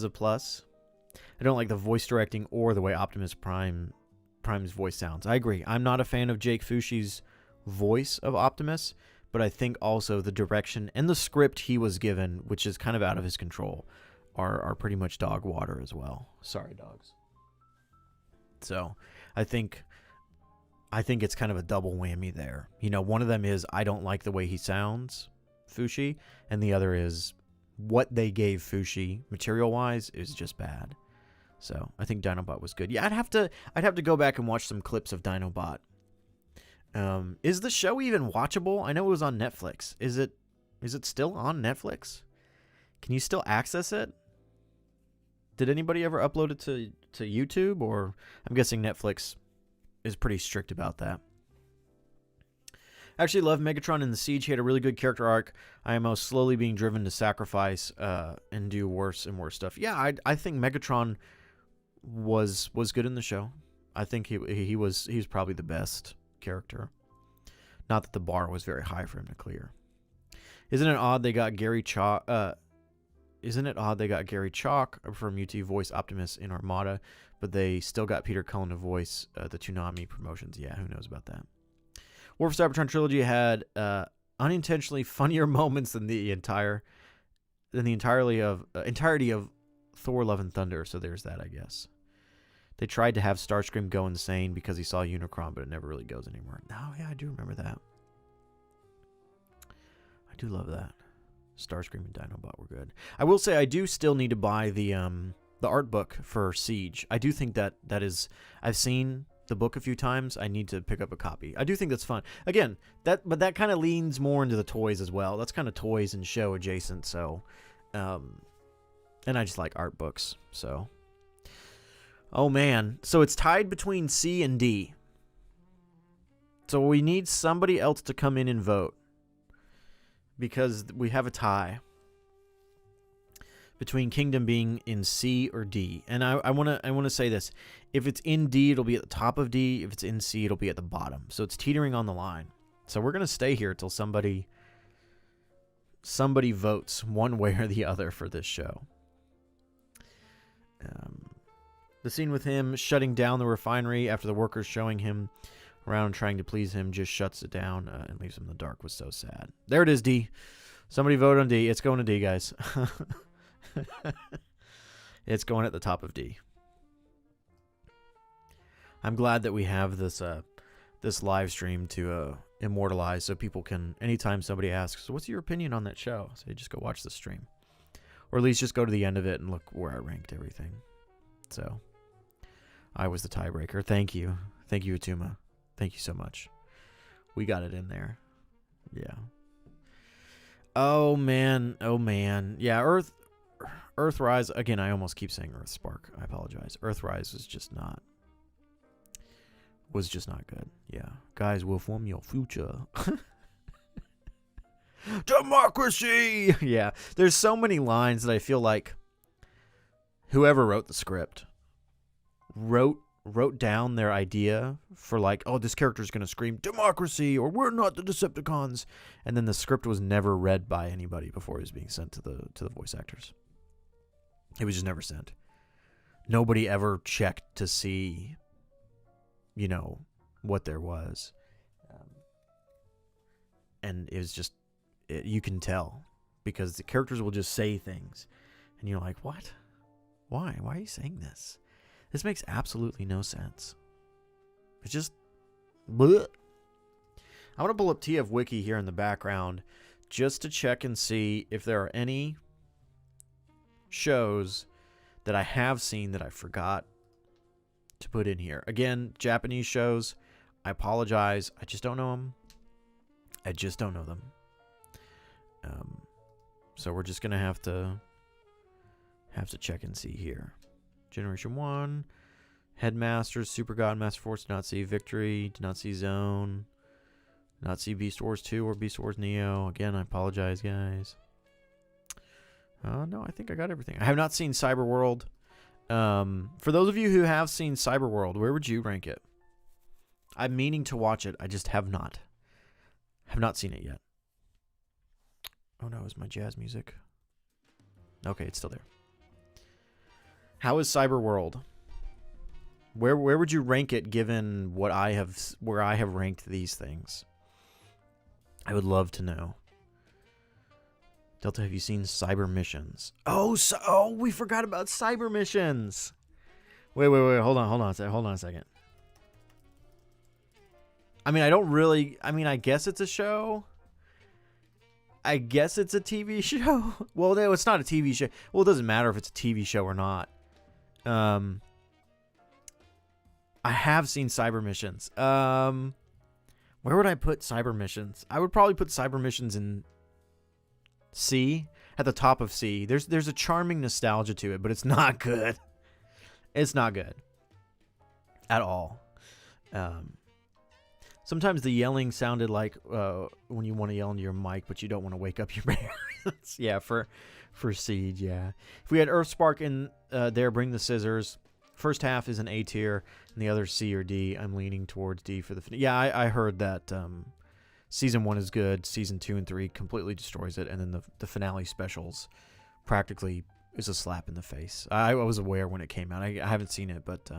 plus? I don't like the voice directing or the way Optimus Prime's voice sounds. I agree. I'm not a fan of Jake Fushi's voice of Optimus, but I think also the direction and the script he was given, which is kind of out of his control, are pretty much dog water as well. Sorry, dogs. So I think it's kind of a double whammy there. One of them is I don't like the way he sounds, Fushi, and the other is what they gave Fushi material-wise is just bad. So I think Dinobot was good. Yeah, I'd have to go back and watch some clips of Dinobot. Is the show even watchable? I know it was on Netflix. Is it still on Netflix? Can you still access it? Did anybody ever upload it to YouTube? Or I'm guessing Netflix is pretty strict about that. I actually love Megatron in the Siege. He had a really good character arc. IMO slowly being driven to sacrifice and do worse and worse stuff. Yeah, I think Megatron was good in the show. I think he was probably the best character. Not that the bar was very high for him to clear. Isn't it odd they got Gary Chalk? From UT voice Optimus in Armada, but they still got Peter Cullen to voice the Toonami promotions. Yeah, who knows about that? War for Cybertron trilogy had unintentionally funnier moments than the entirety of Thor: Love and Thunder. So there's that, I guess. They tried to have Starscream go insane because he saw Unicron, but it never really goes anymore. Oh, yeah, I do remember that. I do love that. Starscream and Dinobot were good. I will say I do still need to buy the art book for Siege. I do think that is... I've seen the book a few times. I need to pick up a copy. I do think that's fun. Again, but that kind of leans more into the toys as well. That's kind of toys and show adjacent, so... and I just like art books, so... Oh, man. So it's tied between C and D. So we need somebody else to come in and vote. Because we have a tie between Kingdom being in C or D. And I want to say this. If it's in D, it'll be at the top of D. If it's in C, it'll be at the bottom. So it's teetering on the line. So we're going to stay here till somebody votes one way or the other for this show. The scene with him shutting down the refinery after the workers showing him around trying to please him just shuts it down and leaves him in the dark was so sad. There it is, D. Somebody vote on D. It's going to D, guys. It's going at the top of D. I'm glad that we have this live stream to immortalize so people can, anytime somebody asks, so what's your opinion on that show? Say, just go watch the stream. Or at least just go to the end of it and look where I ranked everything. So, I was the tiebreaker. Thank you. Thank you, Atuma. Thank you so much. We got it in there. Yeah. Oh, man. Oh, man. Yeah, Earthrise. Again, I almost keep saying Earthspark. I apologize. Earthrise was just not good. Yeah. Guys, we'll form your future. Democracy! Yeah. There's so many lines that I feel like whoever wrote the script wrote down their idea for like, oh, this character is going to scream democracy or we're not the Decepticons. And then the script was never read by anybody before it was being sent to the voice actors. It was just never sent. Nobody ever checked to see, what there was. And it was just, you can tell because the characters will just say things and you're like, what? Why? Why are you saying this? This makes absolutely no sense. It's just... bleh. I want to pull up TF Wiki here in the background just to check and see if there are any shows that I have seen that I forgot to put in here. Again, Japanese shows, I apologize. I just don't know them. I just don't know them. So we're just going to have to check and see here. Generation 1, Headmasters, Super God, Master Force, did not see Victory, did not see Zone, did not see Beast Wars 2 or Beast Wars Neo. Again, I apologize, guys. No, I think I got everything. I have not seen Cyberworld. For those of you who have seen Cyberworld, where would you rank it? I'm meaning to watch it. I just have not. Have not seen it yet. Oh no, is my jazz music? Okay, it's still there. How is Cyberworld? Where would you rank it given where I have ranked these things? I would love to know. Delta, have you seen Cyber Missions? Oh, we forgot about Cyber Missions. Wait. Hold on a second. I mean, I guess it's a show. I guess it's a TV show. Well, no, it's not a TV show. Well, it doesn't matter if it's a TV show or not. I have seen Cyber Missions. Where would I put Cyber Missions? I would probably put Cyber Missions in C, at the top of C. There's a charming nostalgia to it, but it's not good. It's not good at all. Sometimes the yelling sounded like when you want to yell into your mic, but you don't want to wake up your parents. Yeah, for Siege, yeah. If we had Earthspark in there, bring the scissors. First half is an A tier, and the other C or D. I'm leaning towards D for the finale. Yeah, I heard that Season 1 is good. Season 2 and 3 completely destroys it, and then the finale specials practically is a slap in the face. I was aware when it came out. I haven't seen it, but...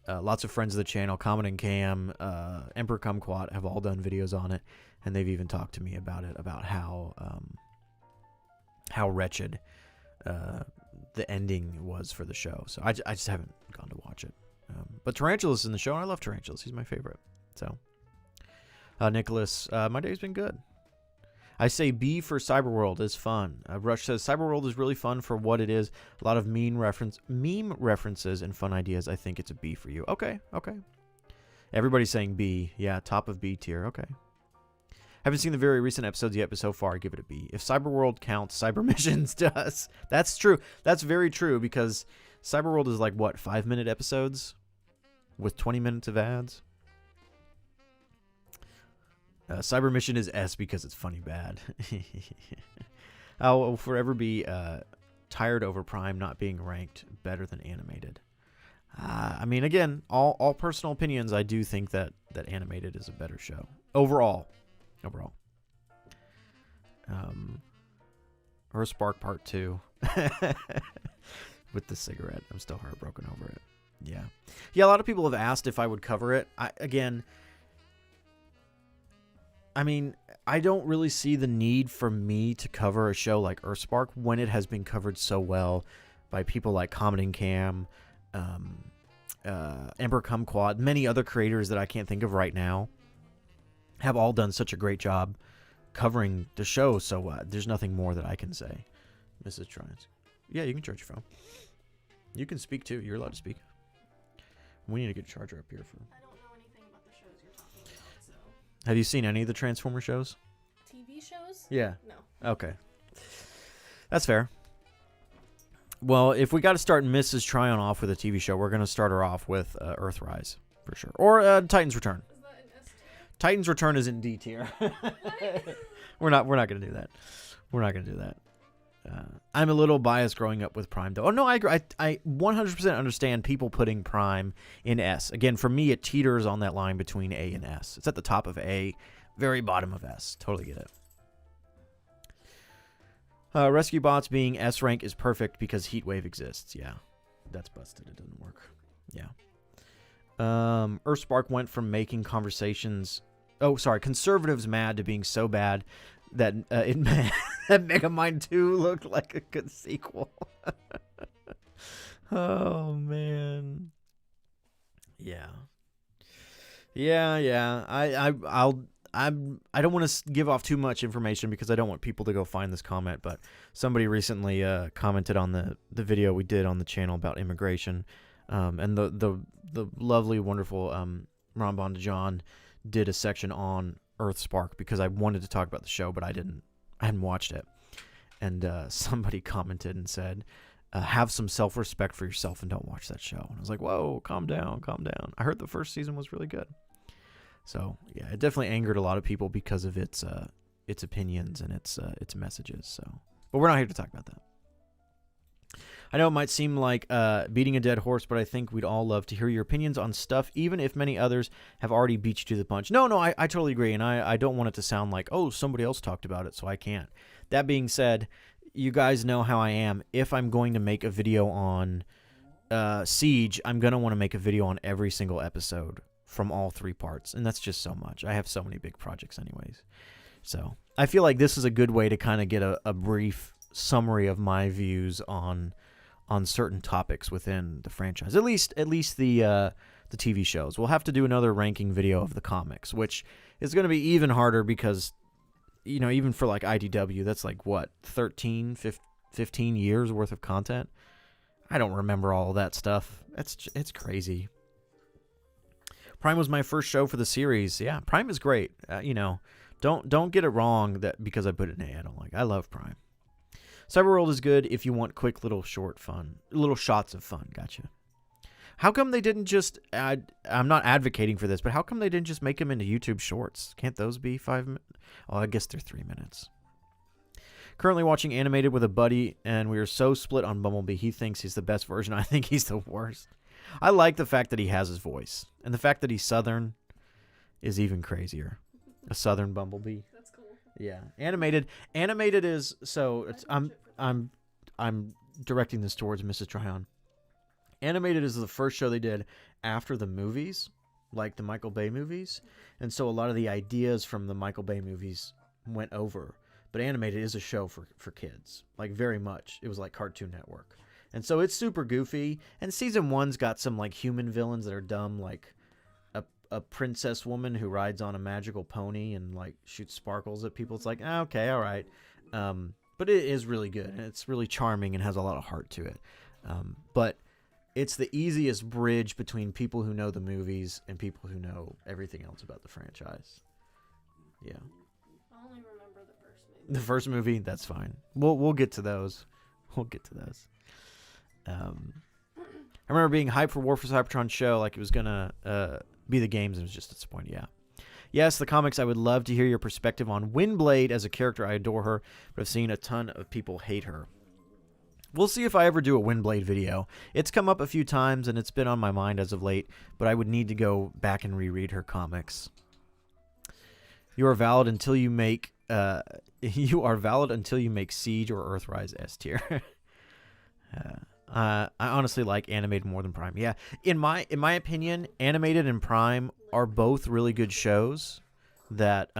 lots of friends of the channel, Common and Cam, Emperor Kumquat have all done videos on it, and they've even talked to me about it, about how wretched the ending was for the show. So I just haven't gone to watch it. But Tarantulas in the show, and I love Tarantulas. He's my favorite. So, Nicholas, my day's been good. I say B for Cyberworld is fun. Rush says Cyberworld is really fun for what it is. A lot of meme references and fun ideas. I think it's a B for you. Okay. Everybody's saying B. Yeah, top of B tier. Okay. Haven't seen the very recent episodes yet, but so far I give it a B. If Cyberworld counts, Cyber Missions does. That's true. That's very true because Cyberworld is like what, 5-minute episodes with 20 minutes of ads. Cyber Mission is S because it's funny bad. I will forever be tired over Prime not being ranked better than animated. I mean, again, all personal opinions. I do think that animated is a better show overall. Earthspark Part 2 with the cigarette. I'm still heartbroken over it. Yeah. A lot of people have asked if I would cover it. I mean, I don't really see the need for me to cover a show like Earthspark when it has been covered so well by people like Common and Cam, Emperor Kumquat, many other creators that I can't think of right now have all done such a great job covering the show. So there's nothing more that I can say. Mrs. Trines. Yeah, you can charge your phone. You can speak too. You're allowed to speak. We need to get a charger up here for... I don't know anything about the shows you're talking about, so... Have you seen any of the Transformer shows? TV shows? Yeah. No. Okay. That's fair. Well, if we got to start Mrs. Tryon off with a TV show, we're going to start her off with Earthrise, for sure. Or Titan's Return. Is that an S tier? Titan's Return is in D tier. We're not going to do that. We're not going to do that. I'm a little biased growing up with Prime, though. Oh, no, I agree. I 100% understand people putting Prime in S. Again, for me, it teeters on that line between A and S. It's at the top of A, very bottom of S. Totally get it. Rescue Bots being S rank is perfect because Heatwave exists. Yeah, that's busted. It doesn't work. Yeah. Earthspark went from making conversations... Oh, sorry. Conservatives mad to being so bad that it made that Megamind 2 looked like a good sequel. Oh, man. Yeah. I don't want to give off too much information because I don't want people to go find this comment, but somebody recently commented on the video we did on the channel about immigration, and the lovely, wonderful Ron Bondajon did a section on Earthspark because I wanted to talk about the show, but I hadn't watched it, and somebody commented and said, have some self-respect for yourself and don't watch that show. And I was like, whoa, calm down. I heard the first season was really good. So yeah, it definitely angered a lot of people because of its opinions and its messages. So, but we're not here to talk about that. I know it might seem like beating a dead horse, but I think we'd all love to hear your opinions on stuff, even if many others have already beat you to the punch. No, I totally agree, and I don't want it to sound like, oh, somebody else talked about it, so I can't. That being said, you guys know how I am. If I'm going to make a video on Siege, I'm going to want to make a video on every single episode from all 3 parts, and that's just so much. I have so many big projects anyways. So I feel like this is a good way to kind of get a brief summary of my views on certain topics within the franchise. At least the TV shows. We'll have to do another ranking video of the comics, which is going to be even harder because, you know, even for like IDW, that's like what, 13, 15 years worth of content. I don't remember all of that stuff. It's crazy. Prime was my first show for the series. Yeah, Prime is great. You know, don't get it wrong that because I put it in A, I don't like. I love Prime. Cyberworld is good if you want quick little shots of fun. Gotcha. How come they didn't just add, I'm not advocating for this, but how come they didn't just make them into YouTube shorts? Can't those be 5 minutes? Oh, I guess they're 3 minutes. Currently watching animated with a buddy, and we are so split on Bumblebee. He thinks he's the best version. I think he's the worst. I like the fact that he has his voice, and the fact that he's Southern is even crazier. A Southern Bumblebee. That's cool. Yeah, animated is so. It's I'm directing this towards Mrs. Tryon. Animated is the first show they did after the movies, like the Michael Bay movies, and so a lot of the ideas from the Michael Bay movies went over. But animated is a show for kids, like very much. It was like Cartoon Network, and so it's super goofy. And season 1's got some like human villains that are dumb, like a princess woman who rides on a magical pony and like shoots sparkles at people. It's like, okay, all right. But it is really good, and it's really charming and has a lot of heart to it. But it's the easiest bridge between people who know the movies and people who know everything else about the franchise. Yeah. I only remember the first movie. The first movie, that's fine. We'll get to those. I remember being hyped for War for Cybertron show, like it was gonna be the games, and it was just disappointing. Yeah. Yes, the comics. I would love to hear your perspective on Windblade as a character. I adore her, but I've seen a ton of people hate her. We'll see if I ever do a Windblade video. It's come up a few times, and it's been on my mind as of late, but I would need to go back and reread her comics. You are valid until you make Siege or Earthrise S tier. I honestly like animated more than Prime. Yeah, in my opinion, animated and Prime are both really good shows that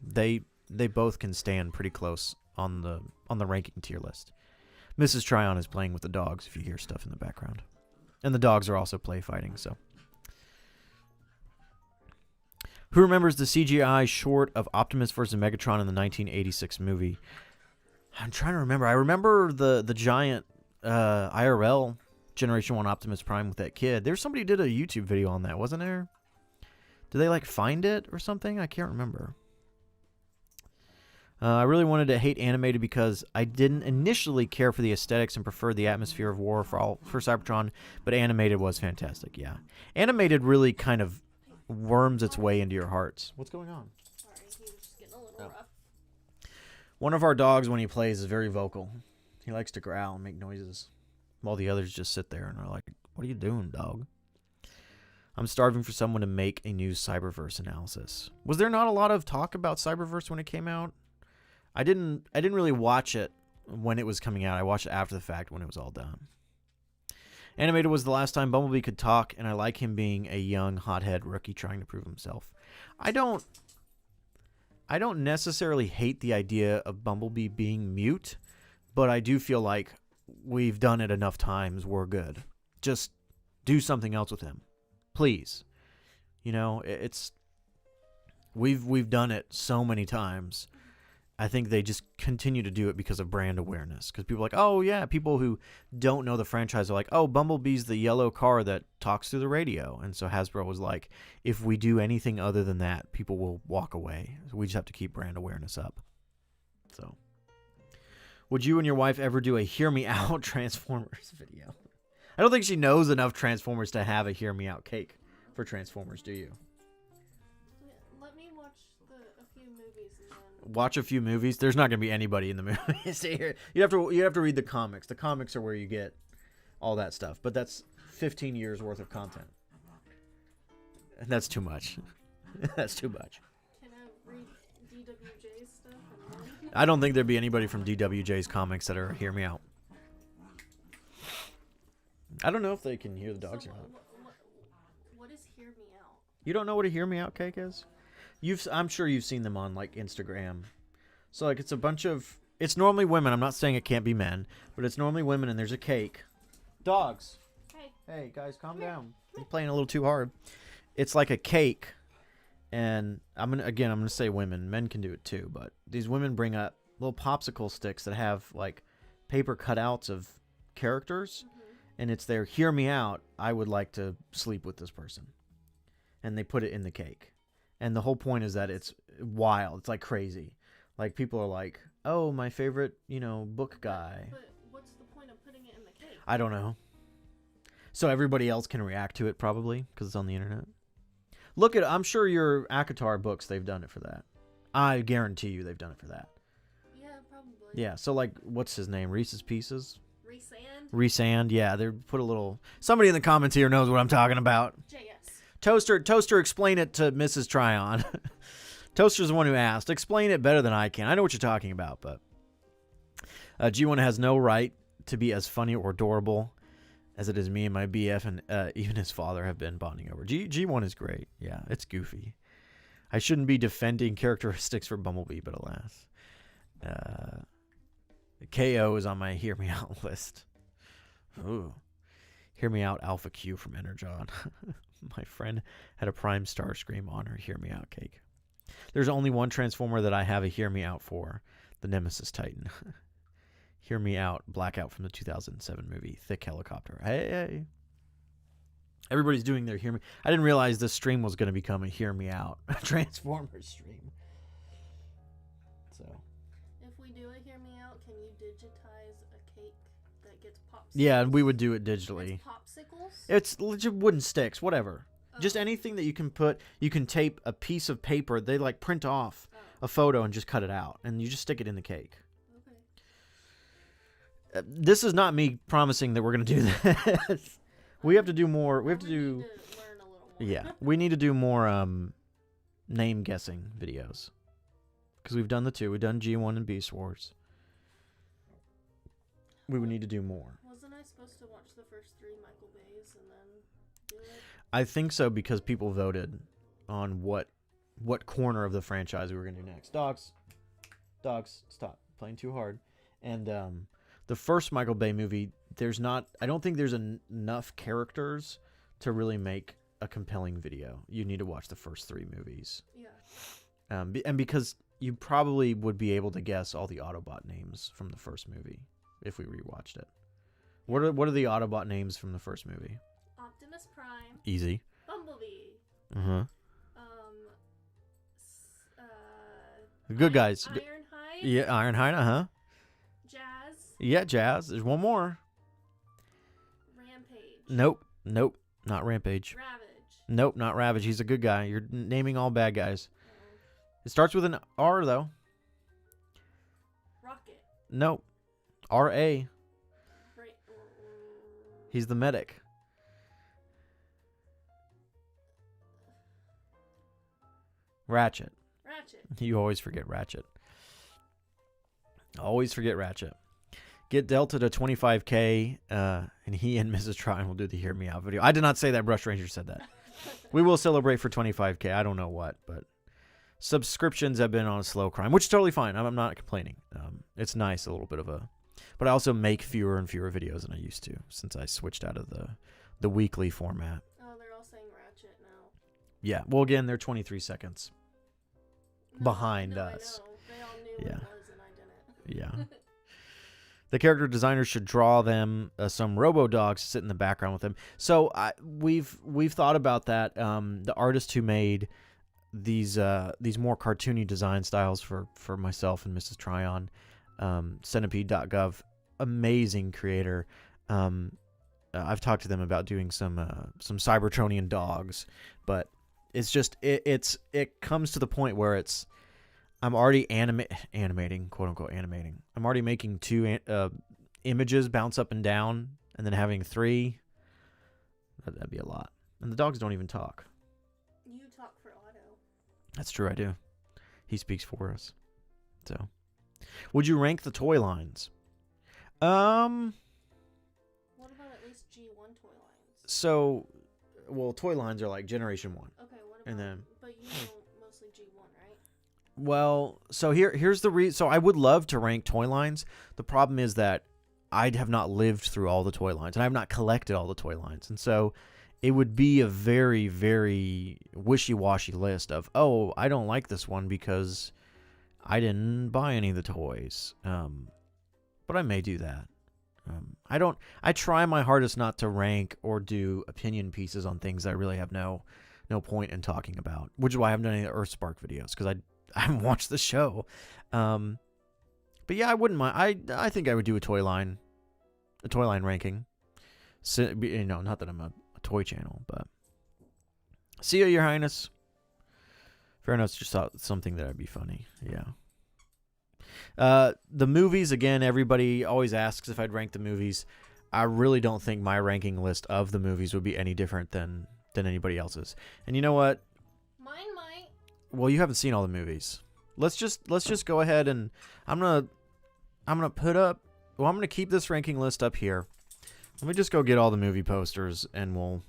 they both can stand pretty close on the ranking tier list. Mrs. Tryon is playing with the dogs if you hear stuff in the background. And the dogs are also play fighting, so. Who remembers the CGI short of Optimus vs. Megatron in the 1986 movie? I'm trying to remember. I remember the giant IRL Generation 1 Optimus Prime with that kid. There's somebody who did a YouTube video on that, wasn't there? Did they like find it or something? I can't remember. I really wanted to hate animated because I didn't initially care for the aesthetics and preferred the atmosphere of war for Cybertron, but animated was fantastic, yeah. Animated really kind of worms its way into your hearts. What's going on? Sorry, he was just getting a little rough. One of our dogs, when he plays, is very vocal. He likes to growl and make noises, while the others just sit there and are like, what are you doing, dog? I'm starving for someone to make a new Cyberverse analysis. Was there not a lot of talk about Cyberverse when it came out? I didn't really watch it when it was coming out. I watched it after the fact when it was all done. Animated was the last time Bumblebee could talk, and I like him being a young, hothead rookie trying to prove himself. I don't necessarily hate the idea of Bumblebee being mute, but I do feel like we've done it enough times. We're good. Just do something else with him. Please. You know, We've done it so many times. I think they just continue to do it because of brand awareness. Because people are like, oh yeah, people who don't know the franchise are like, oh, Bumblebee's the yellow car that talks through the radio. And so Hasbro was like, if we do anything other than that, people will walk away. So we just have to keep brand awareness up. So, would you and your wife ever do a Hear Me Out Transformers video? I don't think she knows enough Transformers to have a Hear Me Out cake for Transformers, do you? Let me watch a few movies and then... Watch a few movies. There's not going to be anybody in the movies here. You have to read the comics. The comics are where you get all that stuff. But that's 15 years worth of content. And that's too much. That's too much. Can I read DWJ's stuff? And then... I don't think there'd be anybody from DWJ's comics that are Hear Me Out. I don't know if they can hear the dogs or not. What is Hear Me Out? You don't know what a Hear Me Out cake is? I'm sure you've seen them on like Instagram. So like it's a bunch of, it's normally women. I'm not saying it can't be men, but it's normally women and there's a cake. Dogs. Hey guys, calm down. You're playing a little too hard. It's like a cake, and I'm gonna say women. Men can do it too, but these women bring up little popsicle sticks that have like paper cutouts of characters, and it's their Hear Me Out. I would like to sleep with this person, and they put it in the cake. And the whole point is that it's wild. It's like crazy. Like people are like, "Oh, my favorite, book guy." But what's the point of putting it in the cake? I don't know. So everybody else can react to it probably because it's on the internet. I'm sure your ACOTAR books, they've done it for that. I guarantee you they've done it for that. Yeah, probably. Yeah. So like, what's his name? Reese's Pieces. Resand? Yeah, they put a little. Somebody in the comments here knows what I'm talking about. JS. Toaster, explain it to Mrs. Tryon. Toaster's the one who asked. Explain it better than I can. I know what you're talking about, but G1 has no right to be as funny or adorable as it is me and my BF, and even his father have been bonding over. G1 is great. Yeah, it's goofy. I shouldn't be defending characteristics for Bumblebee, but alas. KO is on my Hear Me Out list. Ooh. Hear Me Out Alpha Q from Energon. My friend had a Prime Starscream on her Hear Me Out cake. There's only one Transformer that I have a Hear Me Out for, the Nemesis Titan. Hear Me Out, Blackout from the 2007 movie, Thick Helicopter. Hey. Everybody's doing their Hear Me. I didn't realize this stream was going to become a Hear Me Out Transformers stream. So. If we do a Hear Me Out, can you digitize a cake that gets popsicles? Yeah, and we would do it digitally. It's popsicles? It's legit wooden sticks, whatever. Oh. Just anything that you can tape a piece of paper. They like print off a photo and just cut it out, and you just stick it in the cake. Okay. This is not me promising that we're going to do this. We have to do more. We have to do. Need to learn a little more. Yeah, we need to do more name guessing videos. Because we've done the two. We've done G1 and Beast Wars. We would need to do more. Wasn't I supposed to watch the first 3 Michael Bays and then do it? I think so because people voted on what corner of the franchise we were going to do next. Dogs, stop playing too hard. And the first Michael Bay movie, I don't think there's enough characters to really make a compelling video. You need to watch the first 3 movies. Yeah. And because you probably would be able to guess all the Autobot names from the first movie if we rewatched it. What are the Autobot names from the first movie? Optimus Prime. Easy. Bumblebee. Uh-huh. The good guys. Ironhide. Yeah, Ironhide, uh-huh. Jazz. Yeah, Jazz. There's one more. Rampage. Nope. Not Rampage. Ravage. Nope, not Ravage. He's a good guy. You're naming all bad guys. It starts with an R, though. Rocket. Nope. R.A. He's the medic. Ratchet. You always forget Ratchet. Always forget Ratchet. Get Delta to 25K, and he and Mrs. Tryon will do the Hear Me Out video. I did not say that. Brush Ranger said that. We will celebrate for 25K. I don't know what, but subscriptions have been on a slow climb, which is totally fine. I'm not complaining. It's nice, a little bit of a... But I also make fewer and fewer videos than I used to since I switched out of the weekly format. Oh, they're all saying Ratchet now. Yeah. Well, again, they're 23 seconds. behind no, us. I know. They all knew Yeah. what it was and I didn't. Yeah. The character designers should draw them some robo dogs to sit in the background with them. So we've thought about that. The artist who made these more cartoony design styles for myself and Mrs. Tryon, Centipede.gov, amazing creator. I've talked to them about doing some Cybertronian dogs, but it's just it comes to the point where I'm already animating, quote unquote animating. I'm already making 2 images bounce up and down, and then having 3. That'd be a lot. And the dogs don't even talk. You talk for Otto. That's true, I do. He speaks for us. So, would you rank the toy lines? What about at least G1 toy lines? So, well, toy lines are like Generation 1. Okay, what about? And then, but you know mostly G1, right? well, so here's the reason. So I would love to rank toy lines. The problem is that I have not lived through all the toy lines, and I have not collected all the toy lines, and so it would be a very, very wishy-washy list of, oh, I don't like this one because I didn't buy any of the toys. But I may do that. I try my hardest not to rank or do opinion pieces on things that I really have no point in talking about, which is why I haven't done any of the Earthspark videos, because I haven't watched the show. But yeah, I wouldn't mind. I think I would do a toy line ranking. So, not that I'm a toy channel, but see you, Your Highness. Fair enough. Just thought something that'd be funny. Yeah. The movies, again, everybody always asks if I'd rank the movies. I really don't think my ranking list of the movies would be any different than anybody else's. And you know what? Mine might. Well, you haven't seen all the movies. Let's just go ahead and I'm gonna put up. Well, I'm gonna keep this ranking list up here. Let me just go get all the movie posters and we'll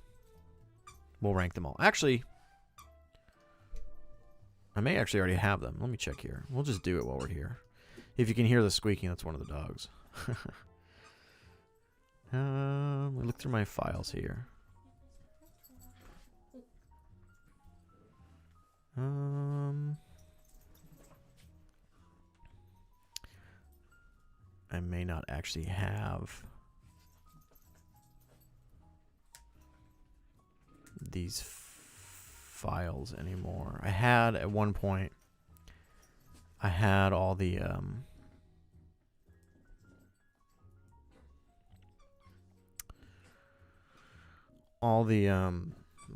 rank them all. Actually, I may actually already have them. Let me check here. We'll just do it while we're here. If you can hear the squeaking, that's one of the dogs. Let me look through my files here. I may not actually have these files anymore. I had at one point. I had all the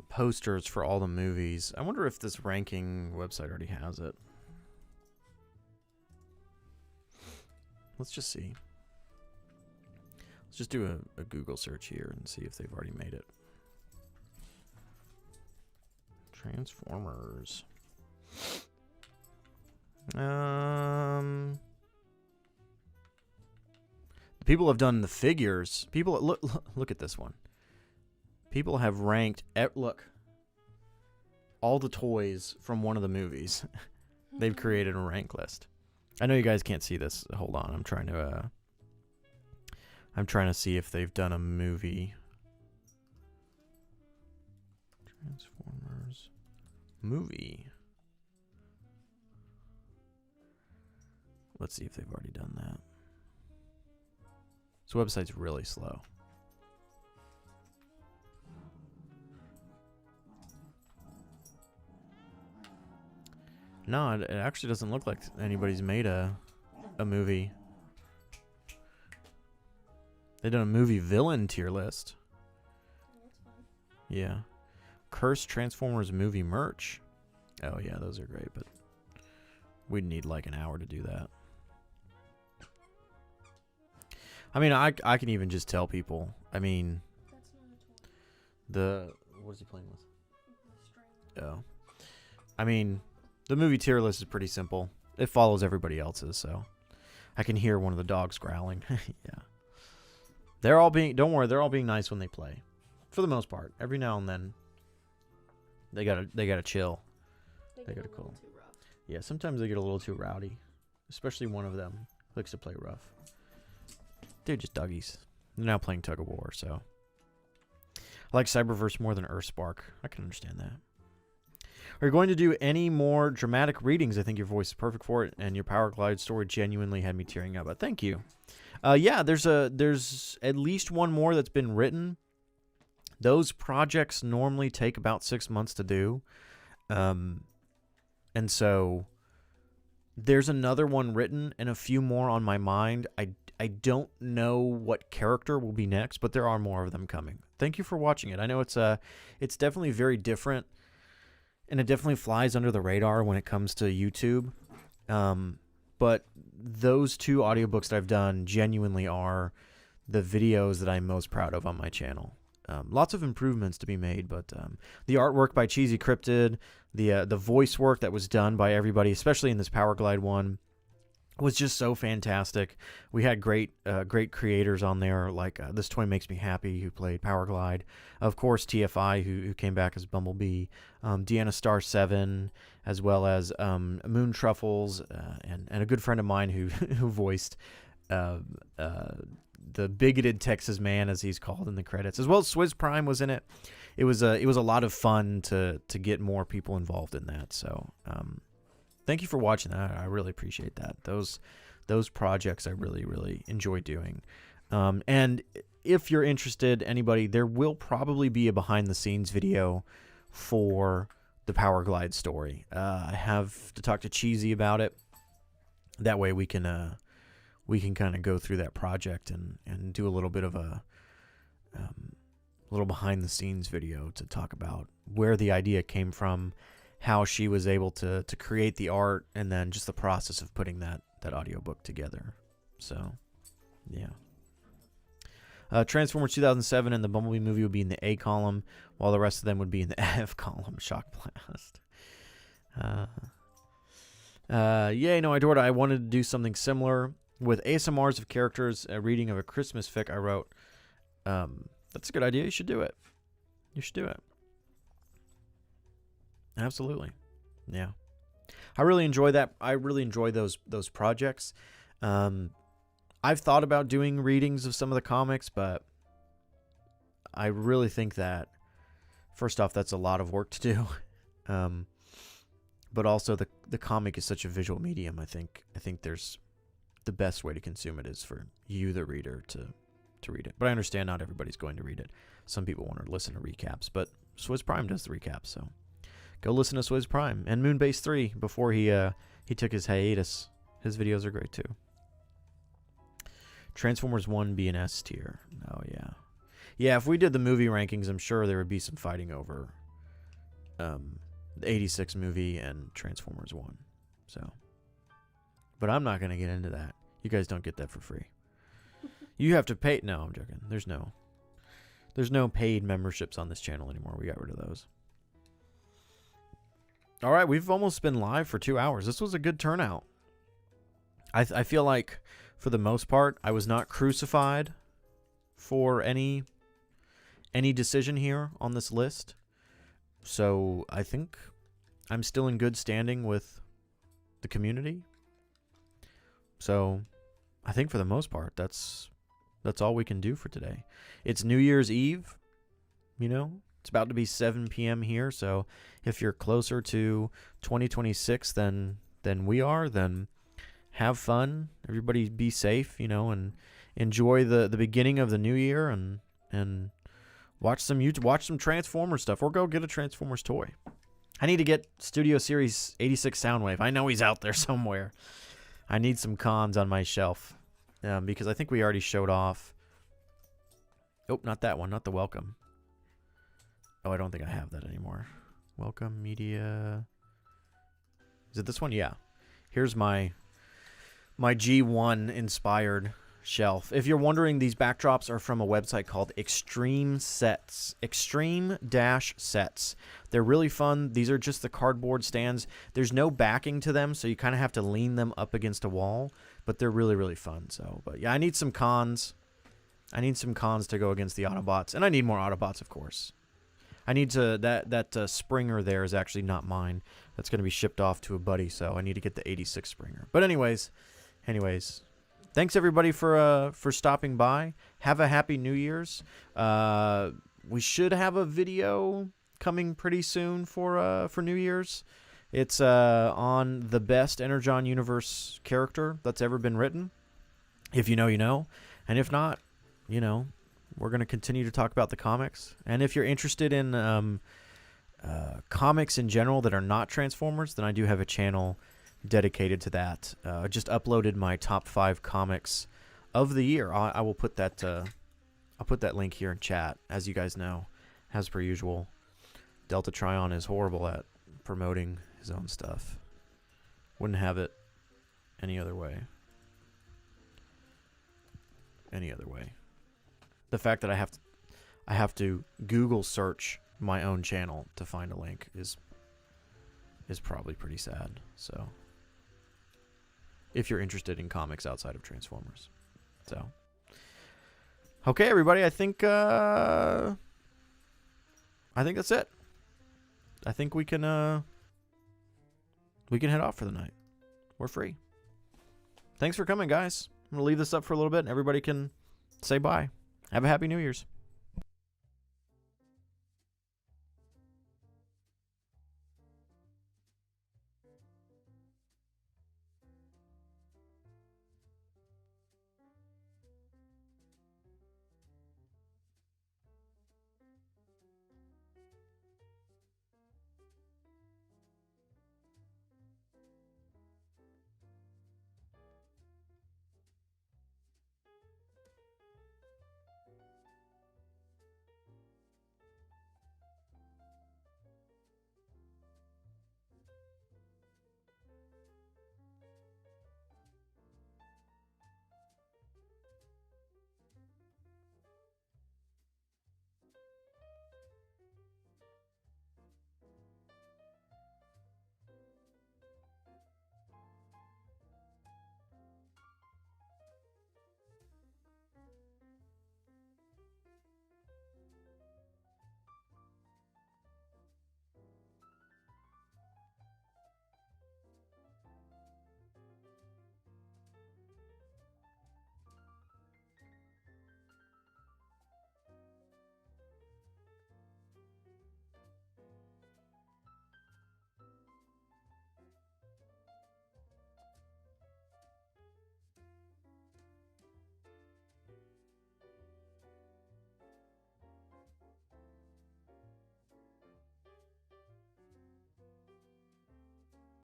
posters for all the movies. I wonder if this ranking website already has it. Let's just see. Let's just do a Google search here and see if they've already made it. Transformers. The people have done the figures. People look at this one. People have ranked look all the toys from one of the movies. They've created a rank list. I know you guys can't see this. Hold on. I'm trying to see if they've done a movie. Transformers movie. Let's see if they've already done that. This website's really slow. No, it actually doesn't look like anybody's made a movie. They've done a movie villain tier list. That's fun. Yeah. Cursed Transformers movie merch. Oh, yeah, those are great, but we'd need like an hour to do that. I mean, I can even just tell people. I mean, That's not a toy. what is he playing with? String. Oh. I mean, the movie tier list is pretty simple. It follows everybody else's, so I can hear one of the dogs growling. Yeah. Don't worry, they're all being nice when they play. For the most part. Every now and then they gotta chill. They get gotta a little cool. too rough. Yeah, sometimes they get a little too rowdy. Especially one of them likes to play rough. They're just doggies. They're now playing tug of war, so I like Cyberverse more than Earthspark. I can understand that. Are you going to do any more dramatic readings? I think your voice is perfect for it, and your Power Glide story genuinely had me tearing up. But thank you. Yeah, there's at least one more that's been written. Those projects normally take about 6 months to do. And so there's another one written and a few more on my mind. I don't know what character will be next, but there are more of them coming. Thank you for watching it. I know it's definitely very different, and it definitely flies under the radar when it comes to YouTube. But those 2 audiobooks that I've done genuinely are the videos that I'm most proud of on my channel. Lots of improvements to be made, but the artwork by Cheesy Cryptid, the voice work that was done by everybody, especially in this Power Glide one, was just so fantastic. We had great creators on there, like This Toy Makes Me Happy, who played Power Glide. Of course, TFI, who came back as Bumblebee. Deanna Star 7, as well as Moon Truffles, and a good friend of mine who voiced the bigoted Texas man, as he's called in the credits, as well as Swizz Prime was in it. It was a lot of fun to get more people involved in that. So thank you for watching that. I really appreciate that. Those projects I really enjoy doing. And if you're interested, anybody, there will probably be a behind the scenes video for the Power Glide story. I have to talk to Cheesy about it. That way we can kind of go through that project and do a little bit of a little behind the scenes video to talk about where the idea came from, how she was able to create the art, and then just the process of putting that audiobook together. So, yeah. Transformers 2007 and the Bumblebee movie would be in the A column, while the rest of them would be in the F column. Shock Blast. Yeah, no, I wanted to do something similar with ASMRs of characters, a reading of a Christmas fic I wrote. That's a good idea. You should do it. You should do it. Absolutely. Yeah. I really enjoy that. I really enjoy those projects. I've thought about doing readings of some of the comics, but I really think that, first off, that's a lot of work to do. But also the comic is such a visual medium. I think there's the best way to consume it is for you, the reader, to read it. But I understand not everybody's going to read it. Some people want to listen to recaps, but Swizz Prime does the recaps, so go listen to Swizz Prime and Moonbase 3 before he took his hiatus. His videos are great too. Transformers 1 be an S tier. Oh yeah. Yeah, if we did the movie rankings, I'm sure there would be some fighting over the 86 movie and Transformers 1. So, but I'm not going to get into that. You guys don't get that for free. You have to pay. No, I'm joking. There's no paid memberships on this channel anymore. We got rid of those. All right, we've almost been live for 2 hours. This was a good turnout. I feel like, for the most part, I was not crucified for any decision here on this list. So I think I'm still in good standing with the community. So I think for the most part, that's all we can do for today. It's New Year's Eve, you know. It's about to be 7 p.m. here, so if you're closer to 2026 than we are, then have fun. Everybody be safe, you know, and enjoy the beginning of the new year, and watch some Transformers stuff, or go get a Transformers toy. I need to get Studio Series 86 Soundwave. I know he's out there somewhere. I need some cons on my shelf, because I think we already showed off. Oh, not that one, not the Welcome. Oh, I don't think I have that anymore. Welcome Media. Is it this one? Yeah. Here's my G1 inspired shelf. If you're wondering, these backdrops are from a website called Extreme Sets. Extreme-Sets. They're really fun. These are just the cardboard stands. There's no backing to them, so you kind of have to lean them up against a wall, but they're really, really fun. So, but yeah, I need some cons. I need some cons to go against the Autobots, and I need more Autobots, of course. I need to, that Springer there is actually not mine. That's going to be shipped off to a buddy, so I need to get the 86 Springer. But anyways, thanks everybody for stopping by. Have a happy New Year's. We should have a video coming pretty soon for New Year's. It's on the best Energon Universe character that's ever been written. If you know, you know. And if not, you know, we're going to continue to talk about the comics. And if you're interested in comics in general that are not Transformers, then I do have a channel dedicated to that. I just uploaded my top 5 comics of the year. I will put that I'll put that link here in chat. As you guys know, as per usual, Delta Trion is horrible at promoting his own stuff. Wouldn't have it any other way. Any other way. The fact that I have to Google search my own channel to find a link is probably pretty sad. So, if you're interested in comics outside of Transformers. So, okay, everybody, I think that's it. I think we can head off for the night. We're free. Thanks for coming, guys. I'm going to leave this up for a little bit and everybody can say bye. Have a happy New Year's.